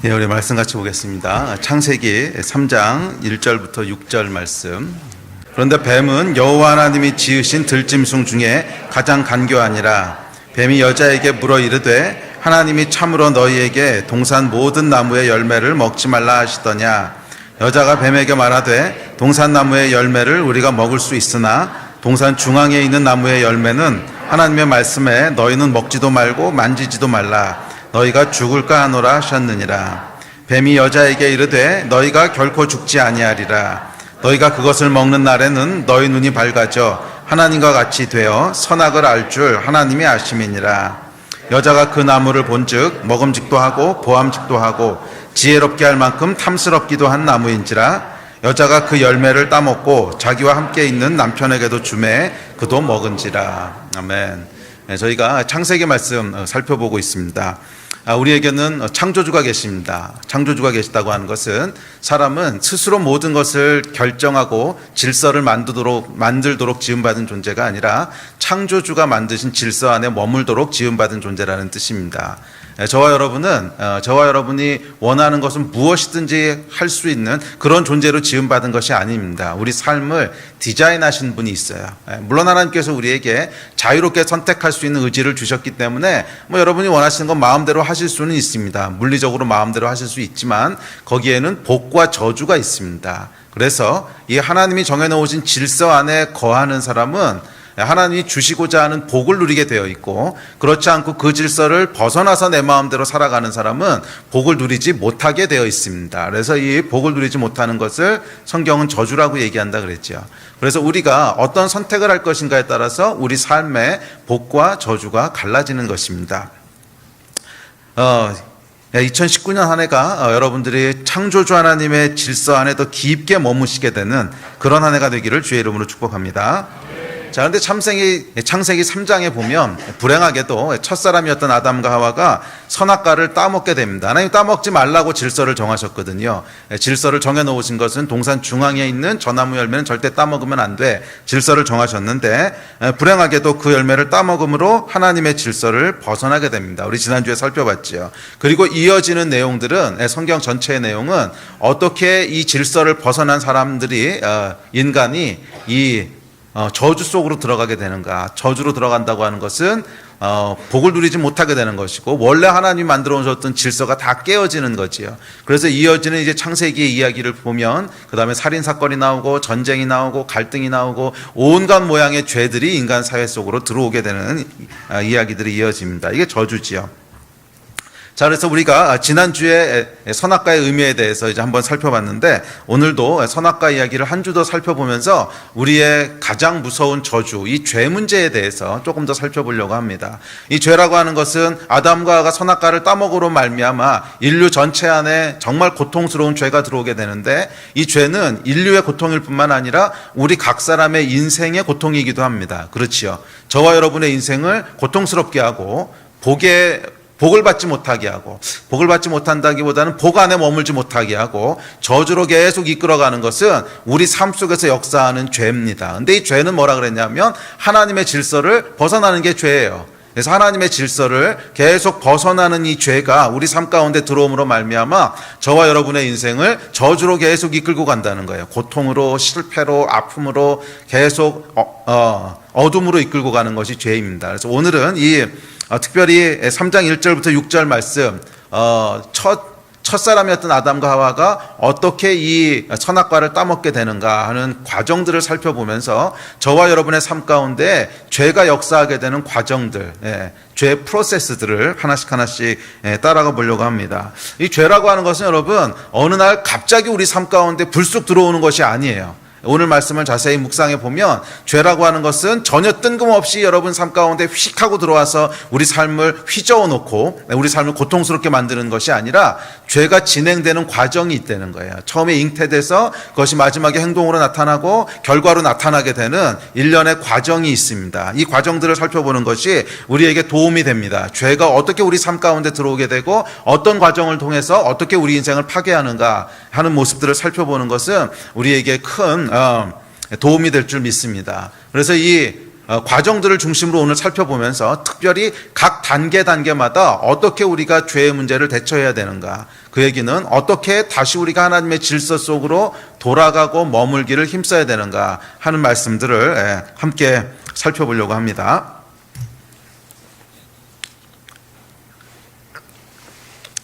예, 우리 말씀 같이 보겠습니다. 창세기 3장 1절부터 6절 말씀. 그런데 뱀은 여호와 하나님이 지으신 들짐승 중에 가장 간교하니라. 뱀이 여자에게 물어 이르되 하나님이 참으로 너희에게 동산 모든 나무의 열매를 먹지 말라 하시더냐. 여자가 뱀에게 말하되 동산 나무의 열매를 우리가 먹을 수 있으나 동산 중앙에 있는 나무의 열매는 하나님의 말씀에 너희는 먹지도 말고 만지지도 말라. 너희가 죽을까 하노라 하셨느니라. 뱀이 여자에게 이르되 너희가 결코 죽지 아니하리라. 너희가 그것을 먹는 날에는 너희 눈이 밝아져 하나님과 같이 되어 선악을 알 줄 하나님이 아심이니라. 여자가 그 나무를 본즉 먹음직도 하고 보암직도 하고 지혜롭게 할 만큼 탐스럽기도 한 나무인지라. 여자가 그 열매를 따먹고 자기와 함께 있는 남편에게도 주매 그도 먹은지라. 아멘. 저희가 창세기 말씀 살펴보고 있습니다. 우리에게는 창조주가 계십니다. 창조주가 계시다고 하는 것은 사람은 스스로 모든 것을 결정하고 질서를 만들도록 지음받은 존재가 아니라 창조주가 만드신 질서 안에 머물도록 지음받은 존재라는 뜻입니다. 저와 여러분이 원하는 것은 무엇이든지 할 수 있는 그런 존재로 지음받은 것이 아닙니다. 우리 삶을 디자인하신 분이 있어요. 물론 하나님께서 우리에게 자유롭게 선택할 수 있는 의지를 주셨기 때문에 여러분이 원하시는 건 마음대로 하실 수는 있습니다. 물리적으로 마음대로 하실 수 있지만 거기에는 복과 저주가 있습니다. 그래서 이 하나님이 정해놓으신 질서 안에 거하는 사람은 하나님이 주시고자 하는 복을 누리게 되어 있고, 그렇지 않고 그 질서를 벗어나서 내 마음대로 살아가는 사람은 복을 누리지 못하게 되어 있습니다. 그래서 이 복을 누리지 못하는 것을 성경은 저주라고 얘기한다 그랬죠. 그래서 우리가 어떤 선택을 할 것인가에 따라서 우리 삶의 복과 저주가 갈라지는 것입니다. 2019년 한 해가 여러분들이 창조주 하나님의 질서 안에 더 깊게 머무시게 되는 그런 한 해가 되기를 주의 이름으로 축복합니다. 자, 그런데 창세기 3장에 보면 불행하게도 첫사람이었던 아담과 하와가 선악과를 따먹게 됩니다. 하나님 따먹지 말라고 질서를 정하셨거든요. 질서를 정해놓으신 것은 동산 중앙에 있는 저 나무 열매는 절대 따먹으면 안 돼. 질서를 정하셨는데 불행하게도 그 열매를 따먹음으로 하나님의 질서를 벗어나게 됩니다. 우리 지난주에 살펴봤죠. 그리고 이어지는 내용들은 성경 전체의 내용은 어떻게 이 질서를 벗어난 사람들이 인간이 이 저주 속으로 들어가게 되는가. 저주로 들어간다고 하는 것은 복을 누리지 못하게 되는 것이고, 원래 하나님이 만들어 오셨던 질서가 다 깨어지는 거지요. 그래서 이어지는 이제 창세기의 이야기를 보면 그 다음에 살인사건이 나오고 전쟁이 나오고 갈등이 나오고 온갖 모양의 죄들이 인간 사회 속으로 들어오게 되는 이야기들이 이어집니다. 이게 저주지요. 자, 그래서 우리가 지난주에 선악과의 의미에 대해서 이제 한번 살펴봤는데, 오늘도 선악과 이야기를 한 주 더 살펴보면서 우리의 가장 무서운 저주, 이 죄 문제에 대해서 조금 더 살펴보려고 합니다. 이 죄라고 하는 것은 아담과 하와가 선악과를 따먹으로 말미암아 인류 전체 안에 정말 고통스러운 죄가 들어오게 되는데, 이 죄는 인류의 고통일 뿐만 아니라 우리 각 사람의 인생의 고통이기도 합니다. 그렇지요. 저와 여러분의 인생을 고통스럽게 하고 복을 받지 못하게 하고, 복을 받지 못한다기보다는 복 안에 머물지 못하게 하고 저주로 계속 이끌어가는 것은 우리 삶 속에서 역사하는 죄입니다. 근데 이 죄는 뭐라 그랬냐면 하나님의 질서를 벗어나는 게 죄예요. 그래서 하나님의 질서를 계속 벗어나는 이 죄가 우리 삶 가운데 들어옴으로 말미암아 저와 여러분의 인생을 저주로 계속 이끌고 간다는 거예요. 고통으로, 실패로, 아픔으로 계속 어둠으로 이끌고 가는 것이 죄입니다. 그래서 오늘은 특별히 3장 1절부터 6절 말씀, 첫사람이었던 아담과 하와가 어떻게 이 선악과를 따먹게 되는가 하는 과정들을 살펴보면서 저와 여러분의 삶 가운데 죄가 역사하게 되는 과정들, 죄 프로세스들을 하나씩 따라가 보려고 합니다. 이 죄라고 하는 것은 여러분 어느 날 갑자기 우리 삶 가운데 불쑥 들어오는 것이 아니에요. 오늘 말씀을 자세히 묵상해 보면 죄라고 하는 것은 전혀 뜬금없이 여러분 삶 가운데 휙 하고 들어와서 우리 삶을 휘저어 놓고 우리 삶을 고통스럽게 만드는 것이 아니라 죄가 진행되는 과정이 있다는 거예요. 처음에 잉태돼서 그것이 마지막에 행동으로 나타나고 결과로 나타나게 되는 일련의 과정이 있습니다. 이 과정들을 살펴보는 것이 우리에게 도움이 됩니다. 죄가 어떻게 우리 삶 가운데 들어오게 되고 어떤 과정을 통해서 어떻게 우리 인생을 파괴하는가 하는 모습들을 살펴보는 것은 우리에게 큰 도움이 될 줄 믿습니다. 그래서 이 과정들을 중심으로 오늘 살펴보면서 특별히 각 단계마다 어떻게 우리가 죄의 문제를 대처해야 되는가, 그 얘기는 어떻게 다시 우리가 하나님의 질서 속으로 돌아가고 머물기를 힘써야 되는가 하는 말씀들을 함께 살펴보려고 합니다.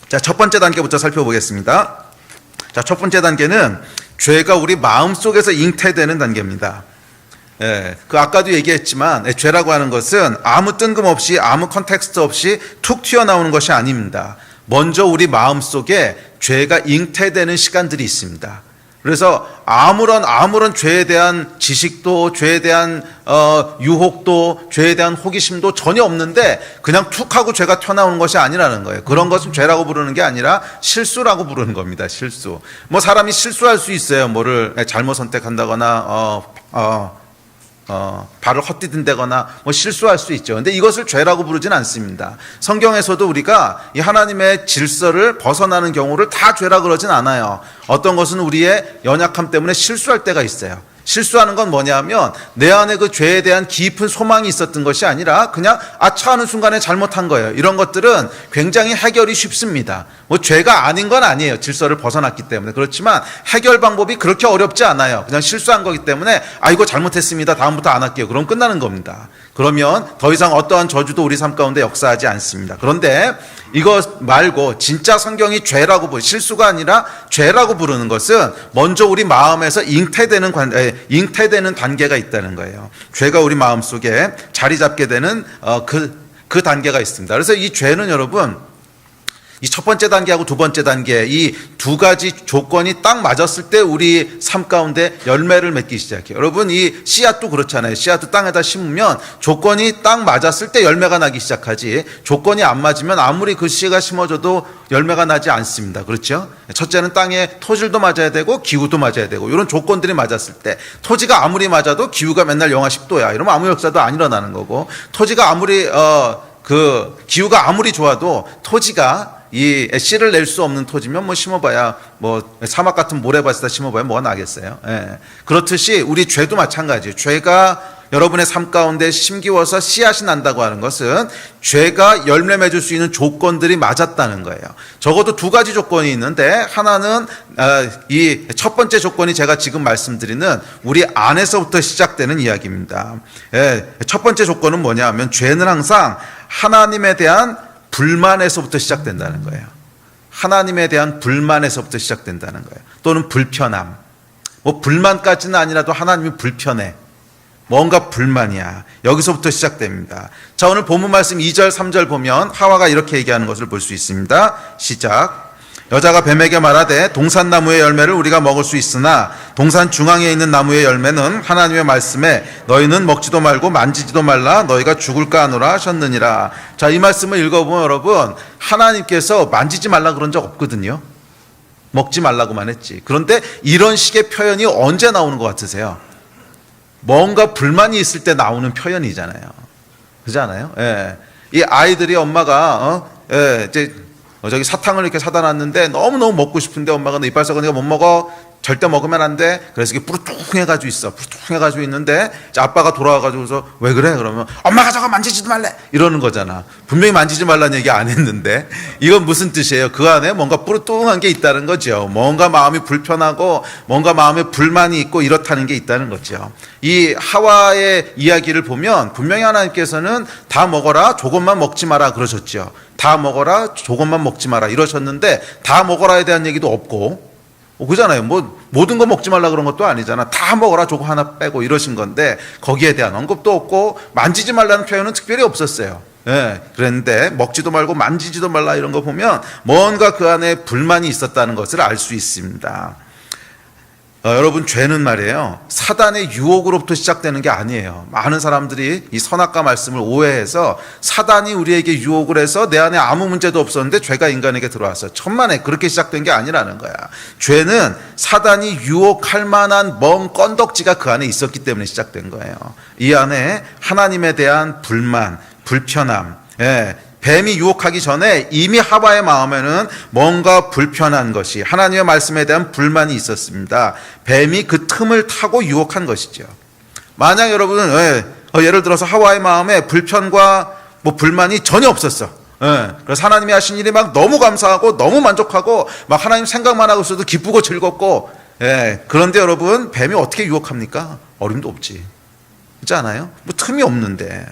자, 첫 번째 단계부터 살펴보겠습니다. 자, 첫 번째 단계는 죄가 우리 마음속에서 잉태되는 단계입니다. 그 아까도 얘기했지만 죄라고 하는 것은 아무 뜬금없이 아무 컨텍스트 없이 툭 튀어나오는 것이 아닙니다. 먼저 우리 마음속에 죄가 잉태되는 시간들이 있습니다. 그래서 아무런 죄에 대한 지식도, 죄에 대한 유혹도, 죄에 대한 호기심도 전혀 없는데 그냥 툭 하고 죄가 튀어나오는 것이 아니라는 거예요. 그런 것은 죄라고 부르는 게 아니라 실수라고 부르는 겁니다. 실수. 뭐 사람이 실수할 수 있어요. 뭐를 잘못 선택한다거나 발을 헛디딘다거나 뭐 실수할 수 있죠. 근데 이것을 죄라고 부르진 않습니다. 성경에서도 우리가 이 하나님의 질서를 벗어나는 경우를 다 죄라 그러진 않아요. 어떤 것은 우리의 연약함 때문에 실수할 때가 있어요. 실수하는 건 뭐냐면 내 안에 그 죄에 대한 깊은 소망이 있었던 것이 아니라 그냥 아차하는 순간에 잘못한 거예요. 이런 것들은 굉장히 해결이 쉽습니다. 뭐 죄가 아닌 건 아니에요. 질서를 벗어났기 때문에. 그렇지만 해결 방법이 그렇게 어렵지 않아요. 그냥 실수한 거기 때문에 이거 잘못했습니다. 다음부터 안 할게요. 그럼 끝나는 겁니다. 그러면 더 이상 어떠한 저주도 우리 삶 가운데 역사하지 않습니다. 그런데 이거 말고 진짜 성경이 죄라고 실수가 아니라 죄라고 부르는 것은 먼저 우리 마음에서 잉태되는 단계가 있다는 거예요. 죄가 우리 마음속에 자리 잡게 되는 그 단계가 있습니다. 그래서 이 죄는 여러분, 이 첫 번째 단계하고 두 번째 단계, 이 두 가지 조건이 딱 맞았을 때 우리 삶 가운데 열매를 맺기 시작해요. 여러분, 이 씨앗도 그렇잖아요. 씨앗도 땅에다 심으면 조건이 딱 맞았을 때 열매가 나기 시작하지, 조건이 안 맞으면 아무리 그 씨가 심어져도 열매가 나지 않습니다. 그렇죠? 첫째는 땅에 토질도 맞아야 되고 기후도 맞아야 되고, 이런 조건들이 맞았을 때, 토지가 아무리 맞아도 기후가 맨날 영하 10도야 이러면 아무 역사도 안 일어나는 거고, 토지가 아무리 기후가 아무리 좋아도 토지가 이 씨를 낼 수 없는 토지면 뭐 심어봐야 뭐 사막 같은 모래밭에다 심어봐야 뭐가 나겠어요. 그렇듯이 우리 죄도 마찬가지예요. 죄가 여러분의 삶 가운데 심기워서 씨앗이 난다고 하는 것은 죄가 열매 맺을 수 있는 조건들이 맞았다는 거예요. 적어도 두 가지 조건이 있는데, 하나는 이 첫 번째 조건이 제가 지금 말씀드리는 우리 안에서부터 시작되는 이야기입니다. 첫 번째 조건은 뭐냐 하면, 죄는 항상 하나님에 대한 불만에서부터 시작된다는 거예요. 하나님에 대한 불만에서부터 시작된다는 거예요. 또는 불편함. 뭐 불만까지는 아니라도 하나님이 불편해. 뭔가 불만이야. 여기서부터 시작됩니다. 자, 오늘 본문 말씀 2절 3절 보면 하와가 이렇게 얘기하는 것을 볼 수 있습니다. 시작. 여자가 뱀에게 말하되 동산나무의 열매를 우리가 먹을 수 있으나 동산 중앙에 있는 나무의 열매는 하나님의 말씀에 너희는 먹지도 말고 만지지도 말라 너희가 죽을까 하노라 하셨느니라. 자, 이 말씀을 읽어보면 여러분, 하나님께서 만지지 말라 그런 적 없거든요. 먹지 말라고만 했지. 그런데 이런 식의 표현이 언제 나오는 것 같으세요? 뭔가 불만이 있을 때 나오는 표현이잖아요. 그렇지 않아요? 이 아이들이 엄마가 이제 저기 사탕을 이렇게 사다 놨는데 너무너무 먹고 싶은데 엄마가 너 이빨 썩으니까 못 먹어. 절대 먹으면 안 돼. 그래서 이게 뿌르퉁해가지고 있어. 뿌르퉁해가지고 있는데 아빠가 돌아와가지고서 왜 그래? 그러면 엄마가 저거 만지지도 말래. 이러는 거잖아. 분명히 만지지 말라는 얘기 안 했는데 이건 무슨 뜻이에요? 그 안에 뭔가 뿌르뚱한 게 있다는 거죠. 뭔가 마음이 불편하고 뭔가 마음에 불만이 있고 이렇다는 게 있다는 거죠. 이 하와의 이야기를 보면 분명히 하나님께서는 다 먹어라, 조금만 먹지 마라 그러셨죠. 다 먹어라, 조금만 먹지 마라 이러셨는데 다 먹어라에 대한 얘기도 없고, 그잖아요. 뭐 모든 거 먹지 말라 그런 것도 아니잖아. 다 먹어라, 조금 하나 빼고 이러신 건데 거기에 대한 언급도 없고 만지지 말라는 표현은 특별히 없었어요. 그랬는데 먹지도 말고 만지지도 말라 이런 거 보면 뭔가 그 안에 불만이 있었다는 것을 알 수 있습니다. 여러분, 죄는 말이에요, 사단의 유혹으로부터 시작되는 게 아니에요. 많은 사람들이 이 선악과 말씀을 오해해서 사단이 우리에게 유혹을 해서 내 안에 아무 문제도 없었는데 죄가 인간에게 들어왔어요. 천만에 그렇게 시작된 게 아니라는 거야. 죄는 사단이 유혹할 만한 먼 건덕지가 그 안에 있었기 때문에 시작된 거예요. 이 안에 하나님에 대한 불만, 불편함, 뱀이 유혹하기 전에 이미 하와의 마음에는 뭔가 불편한 것이, 하나님의 말씀에 대한 불만이 있었습니다. 뱀이 그 틈을 타고 유혹한 것이죠. 만약 여러분은 예를 들어서 하와의 마음에 불편과 뭐 불만이 전혀 없었어. 그래서 하나님이 하신 일이 막 너무 감사하고 너무 만족하고 막 하나님 생각만 하고 있어도 기쁘고 즐겁고. 그런데 여러분, 뱀이 어떻게 유혹합니까? 어림도 없지. 그렇지 않아요? 뭐 틈이 없는데.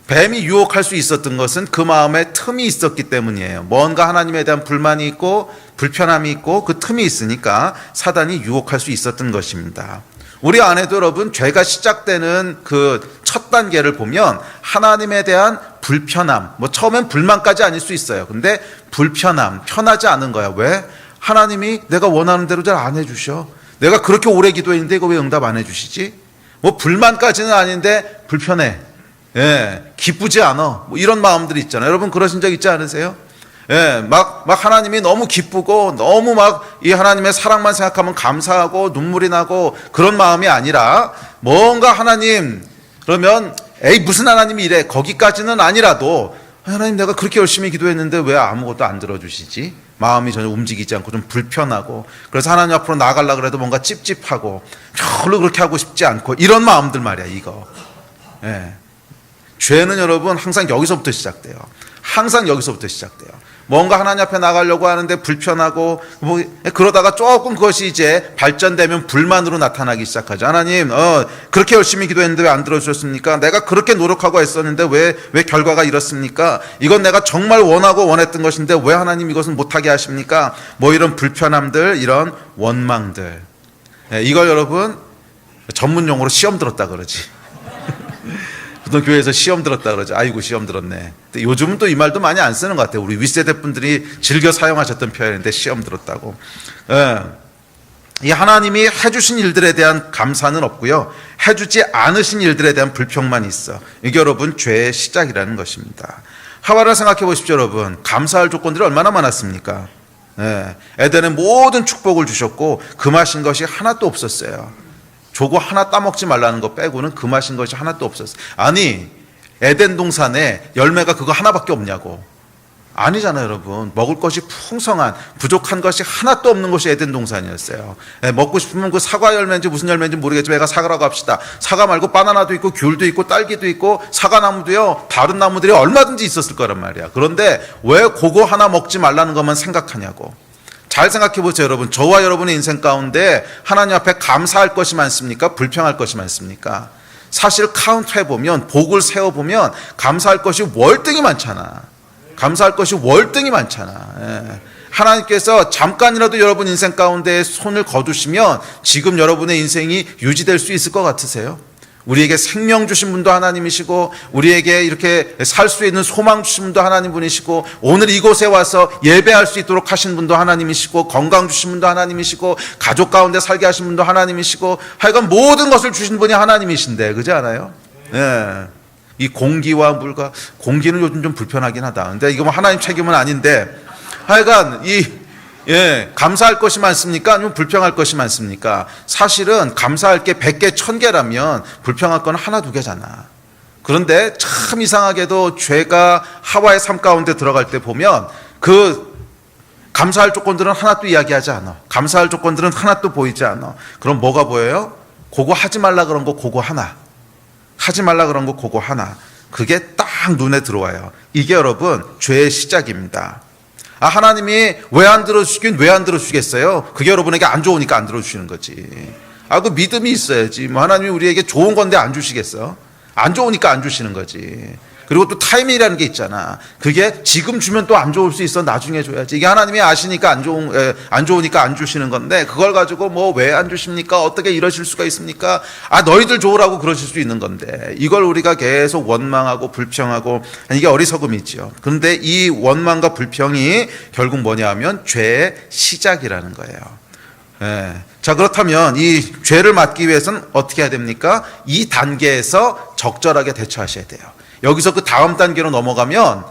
뱀이 유혹할 수 있었던 것은 그 마음에 틈이 있었기 때문이에요. 뭔가 하나님에 대한 불만이 있고 불편함이 있고 그 틈이 있으니까 사단이 유혹할 수 있었던 것입니다. 우리 안에도 여러분, 죄가 시작되는 그 첫 단계를 보면 하나님에 대한 불편함, 뭐 처음엔 불만까지 아닐 수 있어요. 근데 불편함, 편하지 않은 거야. 왜? 하나님이 내가 원하는 대로 잘 안 해주셔. 내가 그렇게 오래 기도했는데 이거 왜 응답 안 해주시지? 뭐 불만까지는 아닌데 불편해. 기쁘지 않아. 뭐 이런 마음들이 있잖아요. 여러분 그러신 적 있지 않으세요? 막 하나님이 너무 기쁘고 너무 막 이 하나님의 사랑만 생각하면 감사하고 눈물이 나고 그런 마음이 아니라 뭔가 하나님, 그러면 에이 무슨 하나님이 이래, 거기까지는 아니라도 하나님 내가 그렇게 열심히 기도했는데 왜 아무것도 안 들어주시지? 마음이 전혀 움직이지 않고 좀 불편하고, 그래서 하나님 앞으로 나가려고 그래도 뭔가 찝찝하고 별로 그렇게 하고 싶지 않고 이런 마음들 말이야 이거. 죄는 여러분 항상 여기서부터 시작돼요. 항상 여기서부터 시작돼요. 뭔가 하나님 앞에 나가려고 하는데 불편하고 뭐 그러다가 조금 그것이 이제 발전되면 불만으로 나타나기 시작하죠. 하나님 그렇게 열심히 기도했는데 왜 안 들어주셨습니까? 내가 그렇게 노력하고 애썼는데 왜 결과가 이렇습니까? 이건 내가 정말 원하고 원했던 것인데 왜 하나님 이것은 못하게 하십니까? 뭐 이런 불편함들, 이런 원망들, 이걸 여러분 전문 용어로 시험 들었다 그러지. 보통 교회에서 시험 들었다 그러죠. 아이고 시험 들었네. 근데 요즘은 또 이 말도 많이 안 쓰는 것 같아요. 우리 윗세대 분들이 즐겨 사용하셨던 표현인데 시험 들었다고. 이 하나님이 해주신 일들에 대한 감사는 없고요, 해주지 않으신 일들에 대한 불평만 있어. 이게 여러분 죄의 시작이라는 것입니다. 하와를 생각해 보십시오. 여러분 감사할 조건들이 얼마나 많았습니까? 에덴에 모든 축복을 주셨고 금하신 것이 하나도 없었어요. 조고 하나 따먹지 말라는 거 빼고는 금하신 것이 하나도 없었어요. 아니 에덴 동산에 열매가 그거 하나밖에 없냐고. 아니잖아요 여러분. 먹을 것이 풍성한, 부족한 것이 하나도 없는 것이 에덴 동산이었어요. 먹고 싶으면 그 사과 열매인지 무슨 열매인지 모르겠지만 애가 사과라고 합시다. 사과 말고 바나나도 있고 귤도 있고 딸기도 있고 사과나무도요, 다른 나무들이 얼마든지 있었을 거란 말이야. 그런데 왜 그거 하나 먹지 말라는 것만 생각하냐고. 잘 생각해 보세요 여러분. 저와 여러분의 인생 가운데 하나님 앞에 감사할 것이 많습니까? 불평할 것이 많습니까? 사실 카운트해보면, 복을 세워보면 감사할 것이 월등히 많잖아. 감사할 것이 월등히 많잖아. 하나님께서 잠깐이라도 여러분 인생 가운데 손을 거두시면 지금 여러분의 인생이 유지될 수 있을 것 같으세요? 우리에게 생명 주신 분도 하나님이시고 우리에게 이렇게 살 수 있는 소망 주신 분도 하나님 분이시고 오늘 이곳에 와서 예배할 수 있도록 하신 분도 하나님이시고 건강 주신 분도 하나님이시고 가족 가운데 살게 하신 분도 하나님이시고 하여간 모든 것을 주신 분이 하나님이신데, 그렇지 않아요? 이 공기와 물과, 공기는 요즘 좀 불편하긴 하다. 근데 이거 뭐 하나님 책임은 아닌데 하여간 감사할 것이 많습니까? 아니면 불평할 것이 많습니까? 사실은 감사할 게 100개, 1000개라면 불평할 건 하나, 두 개잖아. 그런데 참 이상하게도 죄가 하와의 삶 가운데 들어갈 때 보면 그 감사할 조건들은 하나도 이야기하지 않아. 감사할 조건들은 하나도 보이지 않아. 그럼 뭐가 보여요? 그거 하지 말라 그런 거 그거 하나. 하지 말라 그런 거 그거 하나. 그게 딱 눈에 들어와요. 이게 여러분 죄의 시작입니다. 하나님이 왜 안 들어주시긴 왜 안 들어주시겠어요? 그게 여러분에게 안 좋으니까 안 들어주시는 거지. 그 믿음이 있어야지. 뭐 하나님이 우리에게 좋은 건데 안 주시겠어? 안 좋으니까 안 주시는 거지. 그리고 또 타이밍이라는 게 있잖아. 그게 지금 주면 또 안 좋을 수 있어. 나중에 줘야지. 이게 하나님이 아시니까 안 좋으니까 안 주시는 건데 그걸 가지고 뭐 왜 안 주십니까? 어떻게 이러실 수가 있습니까? 너희들 좋으라고 그러실 수 있는 건데 이걸 우리가 계속 원망하고 불평하고, 이게 어리석음이죠. 그런데 이 원망과 불평이 결국 뭐냐 하면 죄의 시작이라는 거예요. 자, 그렇다면 이 죄를 막기 위해서는 어떻게 해야 됩니까? 이 단계에서 적절하게 대처하셔야 돼요. 여기서 그 다음 단계로 넘어가면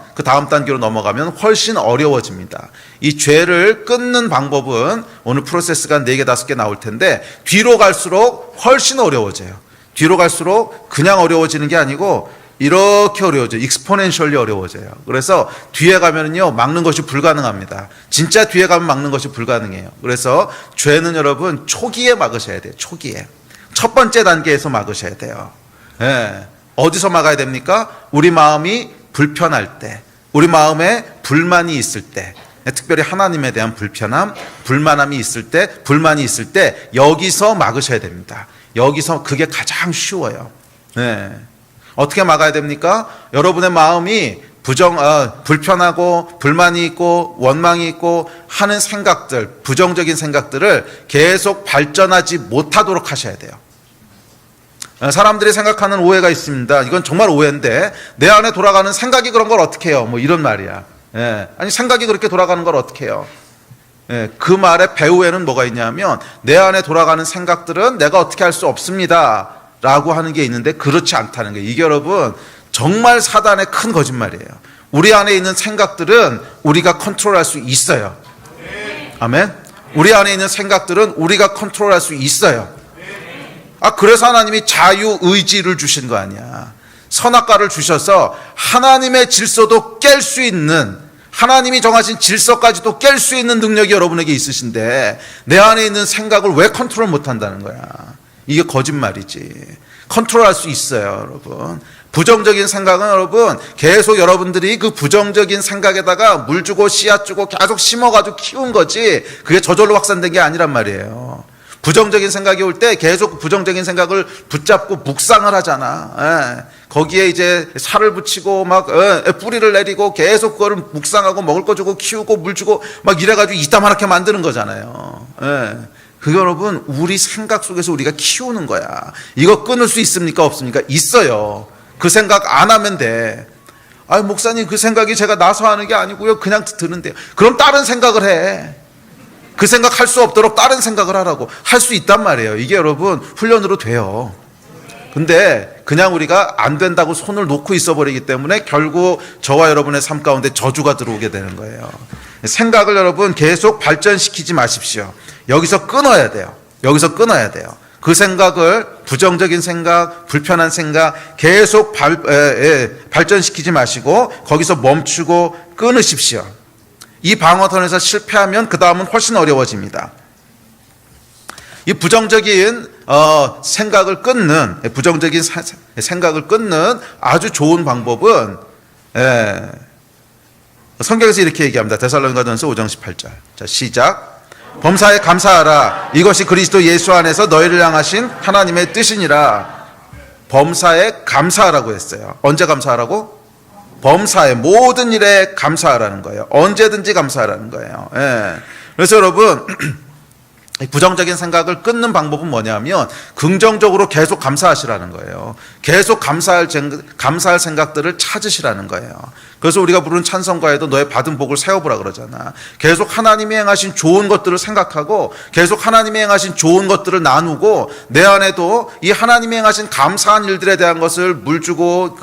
훨씬 어려워집니다. 이 죄를 끊는 방법은 오늘 프로세스가 4개, 5개 나올 텐데 뒤로 갈수록 훨씬 어려워져요. 뒤로 갈수록 그냥 어려워지는 게 아니고 이렇게 어려워져요. 익스포넨셜리 어려워져요. 그래서 뒤에 가면은요, 막는 것이 불가능합니다. 진짜 뒤에 가면 막는 것이 불가능해요. 그래서 죄는 여러분 초기에 막으셔야 돼요. 초기에. 첫 번째 단계에서 막으셔야 돼요. 어디서 막아야 됩니까? 우리 마음이 불편할 때, 우리 마음에 불만이 있을 때, 특별히 하나님에 대한 불편함, 불만함이 있을 때, 불만이 있을 때 여기서 막으셔야 됩니다. 여기서 그게 가장 쉬워요. 네. 어떻게 막아야 됩니까? 여러분의 마음이 불편하고 불만이 있고 원망이 있고 하는 생각들, 부정적인 생각들을 계속 발전하지 못하도록 하셔야 돼요. 사람들이 생각하는 오해가 있습니다. 이건 정말 오해인데, 내 안에 돌아가는 생각이 그런 걸 어떻게 해요? 뭐 이런 말이야. 예. 아니, 생각이 그렇게 돌아가는 걸 어떻게 해요? 예. 그 말의 배후에는 뭐가 있냐면, 내 안에 돌아가는 생각들은 내가 어떻게 할 수 없습니다 라고 하는 게 있는데, 그렇지 않다는 거예요. 이게 여러분 정말 사단의 큰 거짓말이에요. 우리 안에 있는 생각들은 우리가 컨트롤할 수 있어요. 아멘. 우리 안에 있는 생각들은 우리가 컨트롤할 수 있어요. 그래서 하나님이 자유의지를 주신 거 아니야. 선악과를 주셔서 하나님의 질서도 깰 수 있는, 하나님이 정하신 질서까지도 깰 수 있는 능력이 여러분에게 있으신데, 내 안에 있는 생각을 왜 컨트롤 못한다는 거야. 이게 거짓말이지. 컨트롤할 수 있어요, 여러분. 부정적인 생각은 여러분, 계속 여러분들이 그 부정적인 생각에다가 물 주고 씨앗 주고 계속 심어가지고 키운 거지, 그게 저절로 확산된 게 아니란 말이에요. 부정적인 생각이 올 때 계속 부정적인 생각을 붙잡고 묵상을 하잖아. 거기에 이제 살을 붙이고 막 뿌리를 내리고 계속 그거를 묵상하고 먹을 거 주고 키우고 물 주고 막 이래가지고 이따만하게 만드는 거잖아요. 그게 여러분 우리 생각 속에서 우리가 키우는 거야. 이거 끊을 수 있습니까? 없습니까? 있어요. 그 생각 안 하면 돼. 목사님, 그 생각이 제가 나서 하는 게 아니고요, 그냥 드는데요. 그럼 다른 생각을 해. 그 생각 할 수 없도록 다른 생각을 하라고. 할 수 있단 말이에요. 이게 여러분 훈련으로 돼요. 근데 그냥 우리가 안 된다고 손을 놓고 있어 버리기 때문에 결국 저와 여러분의 삶 가운데 저주가 들어오게 되는 거예요. 생각을 여러분 계속 발전시키지 마십시오. 여기서 끊어야 돼요. 여기서 끊어야 돼요. 그 생각을, 부정적인 생각, 불편한 생각 계속 발전시키지 마시고 거기서 멈추고 끊으십시오. 이 방어선에서 실패하면 그 다음은 훨씬 어려워집니다. 이 부정적인 생각을 끊는, 부정적인 생각을 끊는 아주 좋은 방법은 성경에서 이렇게 얘기합니다. 데살로니가전서 5장 18절. 자, 시작. 범사에 감사하라. 이것이 그리스도 예수 안에서 너희를 향하신 하나님의 뜻이니라. 범사에 감사하라고 했어요. 언제 감사하라고? 범사에, 모든 일에 감사하라는 거예요. 언제든지 감사하라는 거예요. 그래서 여러분 부정적인 생각을 끊는 방법은 뭐냐면 긍정적으로 계속 감사하시라는 거예요. 계속 감사할 생각들을 찾으시라는 거예요. 그래서 우리가 부르는 찬송가에도 너의 받은 복을 세워보라 그러잖아. 계속 하나님이 행하신 좋은 것들을 생각하고 계속 하나님이 행하신 좋은 것들을 나누고 내 안에도 이 하나님이 행하신 감사한 일들에 대한 것을 물 주고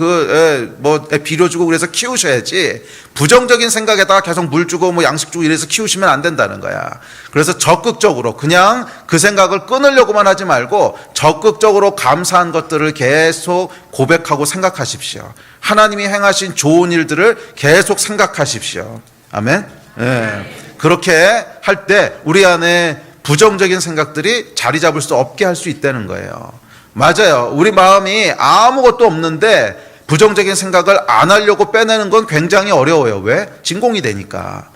비료 주고 그래서 키우셔야지, 부정적인 생각에다가 계속 물 주고 양식 주고 이래서 키우시면 안 된다는 거야. 그래서 적극적으로 그냥 그 생각을 끊으려고만 하지 말고 적극적으로 감사한 것들을 계속 고백하고 생각하십시오. 하나님이 행하신 좋은 일들을 계속 생각하십시오. 아멘. 그렇게 할 때 우리 안에 부정적인 생각들이 자리 잡을 수 없게 할 수 있다는 거예요. 맞아요. 우리 마음이 아무것도 없는데 부정적인 생각을 안 하려고 빼내는 건 굉장히 어려워요. 왜? 진공이 되니까.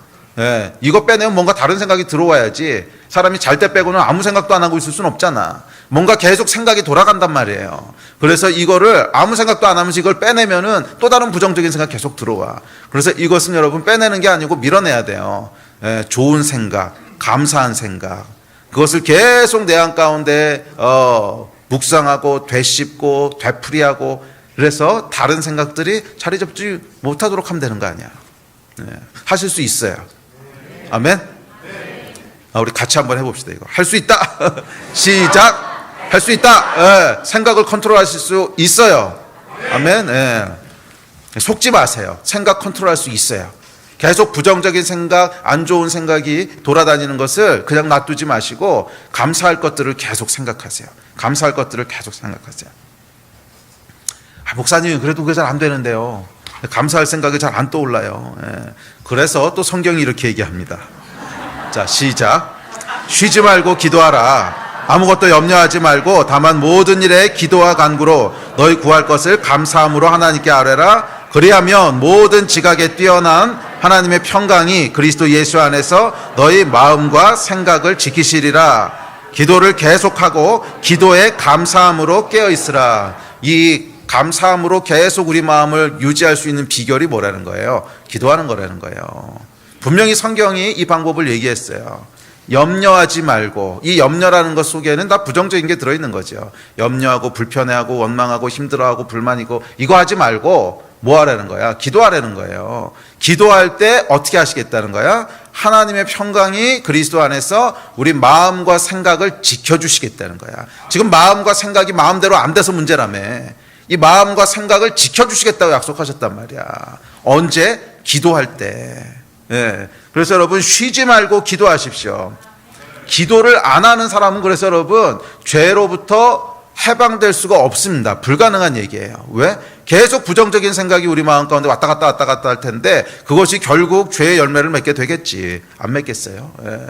이거 빼내면 뭔가 다른 생각이 들어와야지. 사람이 잘 때 빼고는 아무 생각도 안 하고 있을 수는 없잖아. 뭔가 계속 생각이 돌아간단 말이에요. 그래서 이거를 아무 생각도 안 하면서 이걸 빼내면은 또 다른 부정적인 생각 계속 들어와. 그래서 이것은 여러분 빼내는 게 아니고 밀어내야 돼요. 좋은 생각, 감사한 생각, 그것을 계속 내 안 가운데 묵상하고 되씹고 되풀이하고, 그래서 다른 생각들이 자리 잡지 못하도록 하면 되는 거 아니야. 하실 수 있어요. 아멘. 우리 같이 한번 해봅시다. 이거 할 수 있다. 시작. 할 수 있다. 생각을 컨트롤하실 수 있어요. 아멘. 속지 마세요. 생각 컨트롤할 수 있어요. 계속 부정적인 생각, 안 좋은 생각이 돌아다니는 것을 그냥 놔두지 마시고 감사할 것들을 계속 생각하세요. 감사할 것들을 계속 생각하세요. 목사님, 그래도 그게 잘 안 되는데요. 감사할 생각이 잘 안 떠올라요. 그래서 또 성경이 이렇게 얘기합니다. 자, 시작. 쉬지 말고 기도하라. 아무것도 염려하지 말고 다만 모든 일에 기도와 간구로 너희 구할 것을 감사함으로 하나님께 아뢰라. 그리하면 모든 지각에 뛰어난 하나님의 평강이 그리스도 예수 안에서 너희 마음과 생각을 지키시리라. 기도를 계속하고 기도에 감사함으로 깨어있으라. 이 감사함으로 계속 우리 마음을 유지할 수 있는 비결이 뭐라는 거예요? 기도하는 거라는 거예요. 분명히 성경이 이 방법을 얘기했어요. 염려하지 말고, 이 염려라는 것 속에는 다 부정적인 게 들어있는 거죠. 염려하고 불편해하고 원망하고 힘들어하고 불만이고 이거 하지 말고 뭐 하라는 거야? 기도하라는 거예요. 기도할 때 어떻게 하시겠다는 거야? 하나님의 평강이 그리스도 안에서 우리 마음과 생각을 지켜주시겠다는 거야. 지금 마음과 생각이 마음대로 안 돼서 문제라며. 이 마음과 생각을 지켜주시겠다고 약속하셨단 말이야. 언제? 기도할 때. 예. 그래서 여러분 쉬지 말고 기도하십시오. 기도를 안 하는 사람은 그래서 여러분 죄로부터 해방될 수가 없습니다. 불가능한 얘기예요. 왜? 계속 부정적인 생각이 우리 마음 가운데 왔다 갔다 할 텐데 그것이 결국 죄의 열매를 맺게 되겠지. 안 맺겠어요. 예.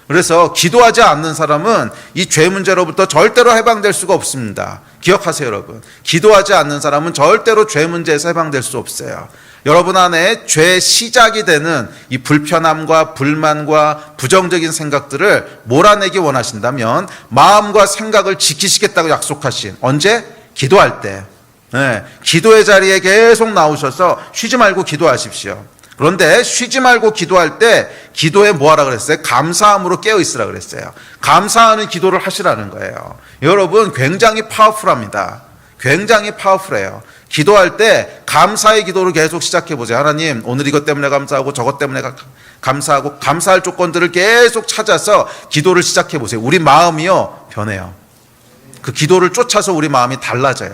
그래서 기도하지 않는 사람은 이 죄 문제로부터 절대로 해방될 수가 없습니다. 기억하세요, 여러분. 기도하지 않는 사람은 절대로 죄 문제에서 해방될 수 없어요. 여러분 안에 죄의 시작이 되는 이 불편함과 불만과 부정적인 생각들을 몰아내기 원하신다면 마음과 생각을 지키시겠다고 약속하신, 언제? 기도할 때. 네, 기도의 자리에 계속 나오셔서 쉬지 말고 기도하십시오. 그런데 쉬지 말고 기도할 때 기도에 뭐 하라 그랬어요? 감사함으로 깨어있으라 그랬어요. 감사하는 기도를 하시라는 거예요. 여러분 굉장히 파워풀합니다. 굉장히 파워풀해요. 기도할 때 감사의 기도를 계속 시작해 보세요. 하나님, 오늘 이것 때문에 감사하고 저것 때문에 감사하고, 감사할 조건들을 계속 찾아서 기도를 시작해 보세요. 우리 마음이요 변해요. 그 기도를 쫓아서 우리 마음이 달라져요.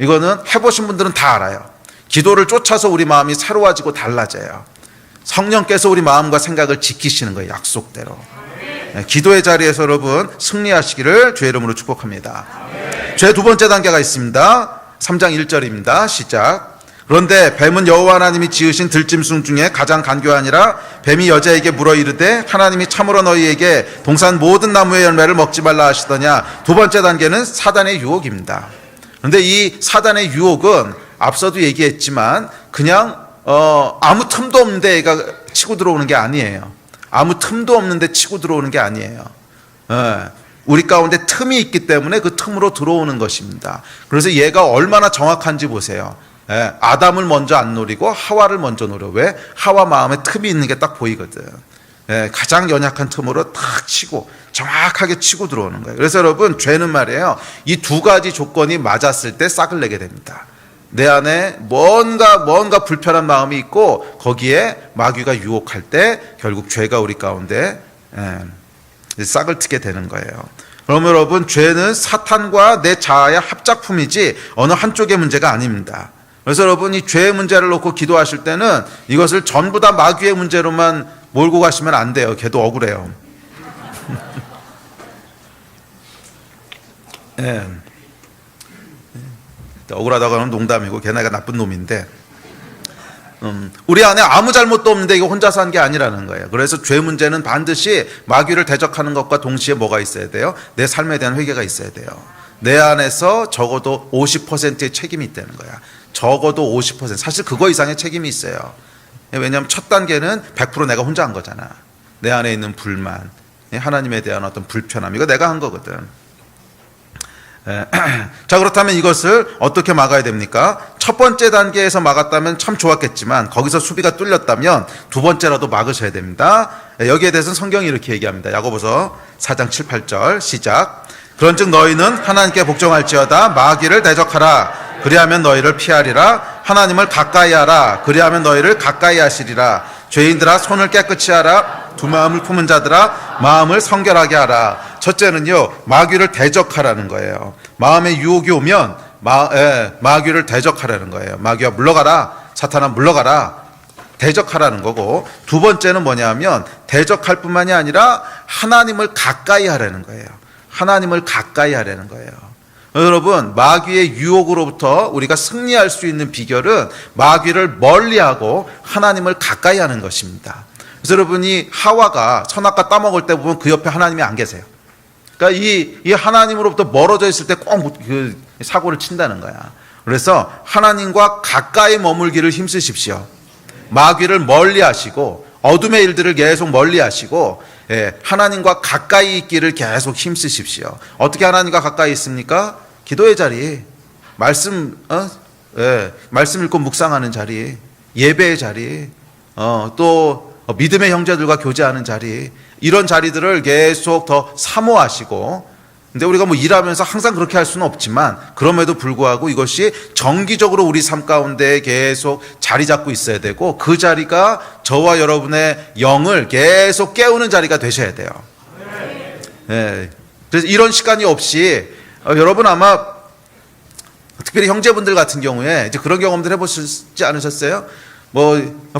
이거는 해보신 분들은 다 알아요. 기도를 쫓아서 우리 마음이 새로워지고 달라져요. 성령께서 우리 마음과 생각을 지키시는 거예요. 약속대로. 네, 기도의 자리에서 여러분 승리하시기를 주의 이름으로 축복합니다. 죄 두 번째 단계가 있습니다. 3장 1절입니다. 시작. 그런데 뱀은 여호와 하나님이 지으신 들짐승 중에 가장 간교하니라. 뱀이 여자에게 물어 이르되 하나님이 참으로 너희에게 동산 모든 나무의 열매를 먹지 말라 하시더냐. 두 번째 단계는 사단의 유혹입니다. 그런데 이 사단의 유혹은 앞서도 얘기했지만 그냥 아무 틈도 없는데 얘가 치고 들어오는 게 아니에요. 아무 틈도 없는데 치고 들어오는 게 아니에요. 우리 가운데 틈이 있기 때문에 그 틈으로 들어오는 것입니다. 그래서 얘가 얼마나 정확한지 보세요. 아담을 먼저 안 노리고 하와를 먼저 노려. 왜? 하와 마음에 틈이 있는 게 딱 보이거든. 가장 연약한 틈으로 탁 치고 정확하게 치고 들어오는 거예요. 그래서 여러분 죄는 말이에요, 이 두 가지 조건이 맞았을 때 싹을 내게 됩니다. 내 안에 뭔가 불편한 마음이 있고 거기에 마귀가 유혹할 때 결국 죄가 우리 가운데 싹을 트게 되는 거예요. 그러면 여러분 죄는 사탄과 내 자아의 합작품이지 어느 한쪽의 문제가 아닙니다. 그래서 여러분 이 죄의 문제를 놓고 기도하실 때는 이것을 전부 다 마귀의 문제로만 몰고 가시면 안 돼요. 걔도 억울해요. 예. 억울하다고는 농담이고 걔네가 나쁜 놈인데 우리 안에 아무 잘못도 없는데 이거 혼자서 한 게 아니라는 거예요. 그래서 죄 문제는 반드시 마귀를 대적하는 것과 동시에 뭐가 있어야 돼요? 내 삶에 대한 회개가 있어야 돼요. 내 안에서 적어도 50%의 책임이 있다는 거야. 적어도 50%. 사실 그거 이상의 책임이 있어요. 왜냐하면 첫 단계는 100% 내가 혼자 한 거잖아. 내 안에 있는 불만, 하나님에 대한 어떤 불편함, 이거 내가 한 거거든. 자, 그렇다면 이것을 어떻게 막아야 됩니까? 첫 번째 단계에서 막았다면 참 좋았겠지만 거기서 수비가 뚫렸다면 두 번째라도 막으셔야 됩니다. 여기에 대해서는 성경이 이렇게 얘기합니다. 야고보서 4장 7, 8절 시작. 그런즉 너희는 하나님께 복종할지어다. 마귀를 대적하라. 그리하면 너희를 피하리라. 하나님을 가까이 하라. 그리하면 너희를 가까이 하시리라. 죄인들아 손을 깨끗이 하라. 두 마음을 품은 자들아 마음을 성결하게 하라. 첫째는요, 마귀를 대적하라는 거예요. 마음에 유혹이 오면 마귀를 대적하라는 거예요. 마귀야 물러가라. 사탄아 물러가라. 대적하라는 거고, 두 번째는 뭐냐면 대적할 뿐만이 아니라 하나님을 가까이 하라는 거예요. 하나님을 가까이 하라는 거예요. 여러분, 마귀의 유혹으로부터 우리가 승리할 수 있는 비결은 마귀를 멀리하고 하나님을 가까이 하는 것입니다. 그래서 여러분이 하와가 선악과 따먹을 때 보면 그 옆에 하나님이 안 계세요. 그러니까 이 하나님으로부터 멀어져 있을 때 꼭 그 사고를 친다는 거야. 그래서 하나님과 가까이 머물기를 힘쓰십시오. 마귀를 멀리 하시고 어둠의 일들을 계속 멀리 하시고, 하나님과 가까이 있기를 계속 힘쓰십시오. 어떻게 하나님과 가까이 있습니까? 기도의 자리, 말씀 읽고 묵상하는 자리, 예배의 자리, 또 믿음의 형제들과 교제하는 자리, 이런 자리들을 계속 더 사모하시고, 근데 우리가 뭐 일하면서 항상 그렇게 할 수는 없지만 그럼에도 불구하고 이것이 정기적으로 우리 삶 가운데 계속 자리 잡고 있어야 되고, 그 자리가 저와 여러분의 영을 계속 깨우는 자리가 되셔야 돼요. 그래서 이런 시간이 없이 여러분 아마 특별히 형제분들 같은 경우에 이제 그런 경험들 해보시지 않으셨어요? 뭐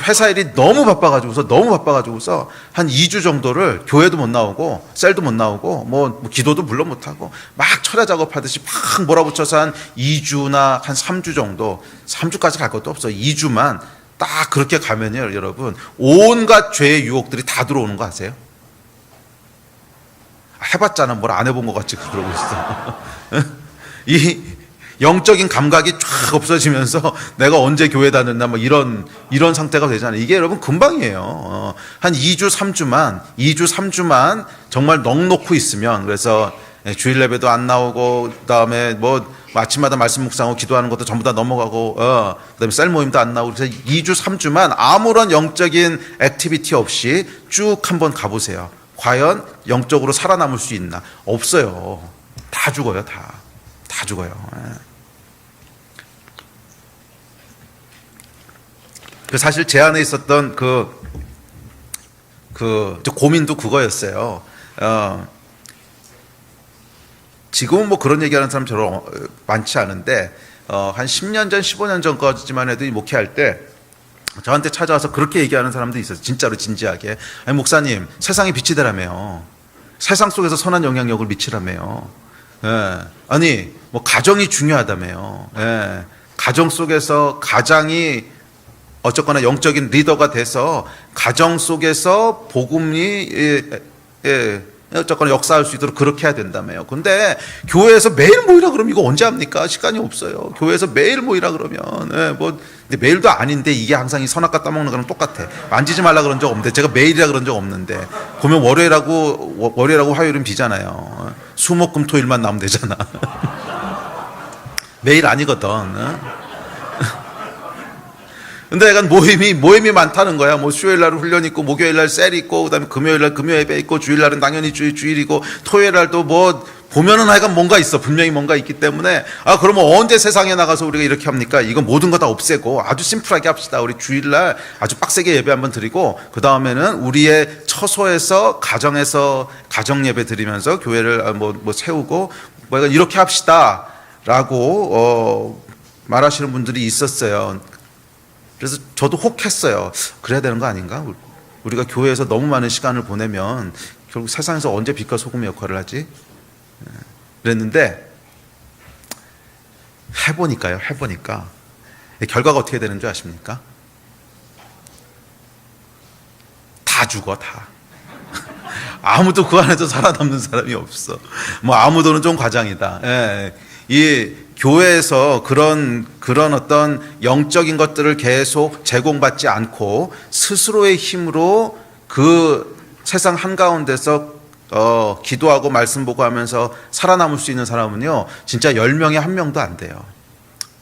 회사 일이 너무 바빠가지고서 한 2주 정도를 교회도 못 나오고 셀도 못 나오고 뭐 기도도 물론 못 하고 막 철야 작업하듯이 막 몰아붙여서 한 2주나 한 3주 정도, 3주까지 갈 것도 없어. 2주만 딱 그렇게 가면요, 여러분 온갖 죄의 유혹들이 다 들어오는 거 아세요? 해봤잖아. 뭘 안 해본 것 같지 그러고 있어. 이 영적인 감각이 쫙 없어지면서 내가 언제 교회 다녔나 뭐 이런 상태가 되잖아요. 이게 여러분 금방이에요. 한 2주 3주만 정말 넉놓고 있으면, 그래서 주일 예배도 안 나오고, 그다음에 뭐 아침마다 말씀 묵상하고 기도하는 것도 전부 다 넘어가고, 그다음에 셀 모임도 안 나오고, 그래서 2주 3주만 아무런 영적인 액티비티 없이 쭉 한번 가보세요. 과연 영적으로 살아남을 수 있나? 없어요. 다 죽어요. 다 죽어요. 사실 제 안에 있었던 그 고민도 그거였어요. 지금은 뭐 그런 얘기하는 사람 저런 많지 않은데, 한 10년 전, 15년 전까지만 해도 목회할 때 저한테 찾아와서 그렇게 얘기하는 사람도 있어요. 진짜로 진지하게. 아니, 목사님, 세상에 빛이 되라며요. 세상 속에서 선한 영향력을 미치라며요. 아니, 뭐 가정이 중요하다며요. 가정 속에서 가장이 어쨌거나 영적인 리더가 돼서 가정 속에서 복음이 어쨌거나 역사할 수 있도록 그렇게 해야 된다며요. 근데 교회에서 매일 모이라 그러면 이거 언제 합니까? 시간이 없어요. 교회에서 매일 모이라 그러면 근데 매일도 아닌데 이게 항상 이 선악과 따먹는 거랑 똑같아. 만지지 말라 그런 적 없는데, 제가 매일이라 그런 적 없는데, 보면 월요일하고 화요일은 비잖아요. 수목금토일만 나오면 되잖아. 매일 아니거든. 근데 약간 모임이 많다는 거야. 뭐 수요일 날은 훈련 있고, 목요일 날 셀 있고, 그다음에 금요일 날 금요 예배 있고, 주일 날은 당연히 주일이고, 토요일 날도 뭐 보면은 하여간 뭔가 있어. 분명히 뭔가 있기 때문에, 그러면 언제 세상에 나가서 우리가 이렇게 합니까? 이거 모든 거 다 없애고 아주 심플하게 합시다. 우리 주일 날 아주 빡세게 예배 한번 드리고, 그 다음에는 우리의 처소에서 가정에서 가정 예배 드리면서 교회를 뭐 세우고 뭐 이렇게 합시다라고 말하시는 분들이 있었어요. 그래서 저도 혹했어요. 그래야 되는 거 아닌가? 우리가 교회에서 너무 많은 시간을 보내면 결국 세상에서 언제 빛과 소금의 역할을 하지? 그랬는데 해보니까 결과가 어떻게 되는 줄 아십니까? 다 죽어, 다. 아무도 그 안에서 살아남는 사람이 없어. 뭐 아무도는 좀 과장이다. 이 교회에서 그런 어떤 영적인 것들을 계속 제공받지 않고 스스로의 힘으로 그 세상 한가운데서 기도하고 말씀 보고 하면서 살아남을 수 있는 사람은요, 진짜 10명에 1명도 안 돼요.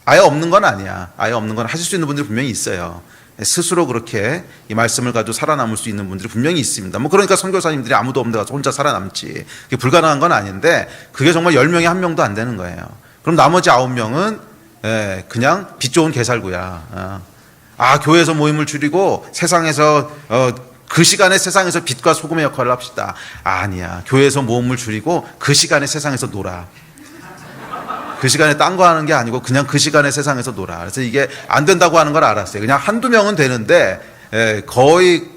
아예 없는 건 아니야. 아예 없는 건 하실 수 있는 분들이 분명히 있어요. 스스로 그렇게 이 말씀을 가지고 살아남을 수 있는 분들이 분명히 있습니다. 뭐 그러니까 선교사님들이 아무도 없는 데 가서 혼자 살아남지. 그게 불가능한 건 아닌데, 그게 정말 10명에 1명도 안 되는 거예요. 그럼 나머지 9명은 그냥 빛 좋은 개살구야. 교회에서 모임을 줄이고 세상에서 그 시간에 세상에서 빛과 소금의 역할을 합시다. 아니야. 교회에서 모임을 줄이고 그 시간에 세상에서 놀아. 그 시간에 딴 거 하는 게 아니고 그냥 그 시간에 세상에서 놀아. 그래서 이게 안 된다고 하는 걸 알았어요. 그냥 한두 명은 되는데 거의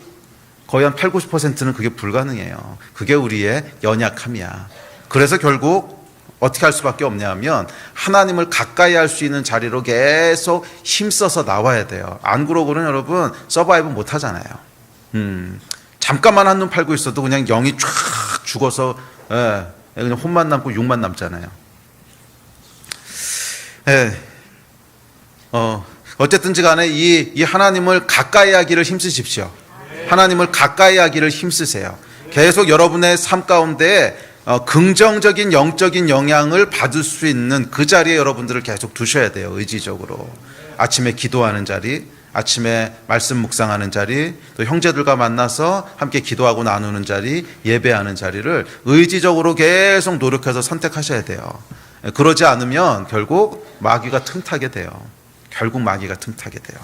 한 8, 90%는 그게 불가능해요. 그게 우리의 연약함이야. 그래서 결국 어떻게 할 수밖에 없냐 하면 하나님을 가까이 할 수 있는 자리로 계속 힘써서 나와야 돼요. 안 그러고는 여러분 서바이브 못 하잖아요. 잠깐만 한눈 팔고 있어도 그냥 영이 쫙 죽어서 그냥 혼만 남고 육만 남잖아요. 예. 어쨌든지 간에 이 하나님을 가까이 하기를 힘쓰십시오. 하나님을 가까이 하기를 힘쓰세요. 계속 여러분의 삶 가운데 긍정적인 영적인 영향을 받을 수 있는 그 자리에 여러분들을 계속 두셔야 돼요. 의지적으로. 아침에 기도하는 자리, 아침에 말씀 묵상하는 자리, 또 형제들과 만나서 함께 기도하고 나누는 자리, 예배하는 자리를 의지적으로 계속 노력해서 선택하셔야 돼요. 그러지 않으면 결국 마귀가 틈타게 돼요. 결국 마귀가 틈타게 돼요.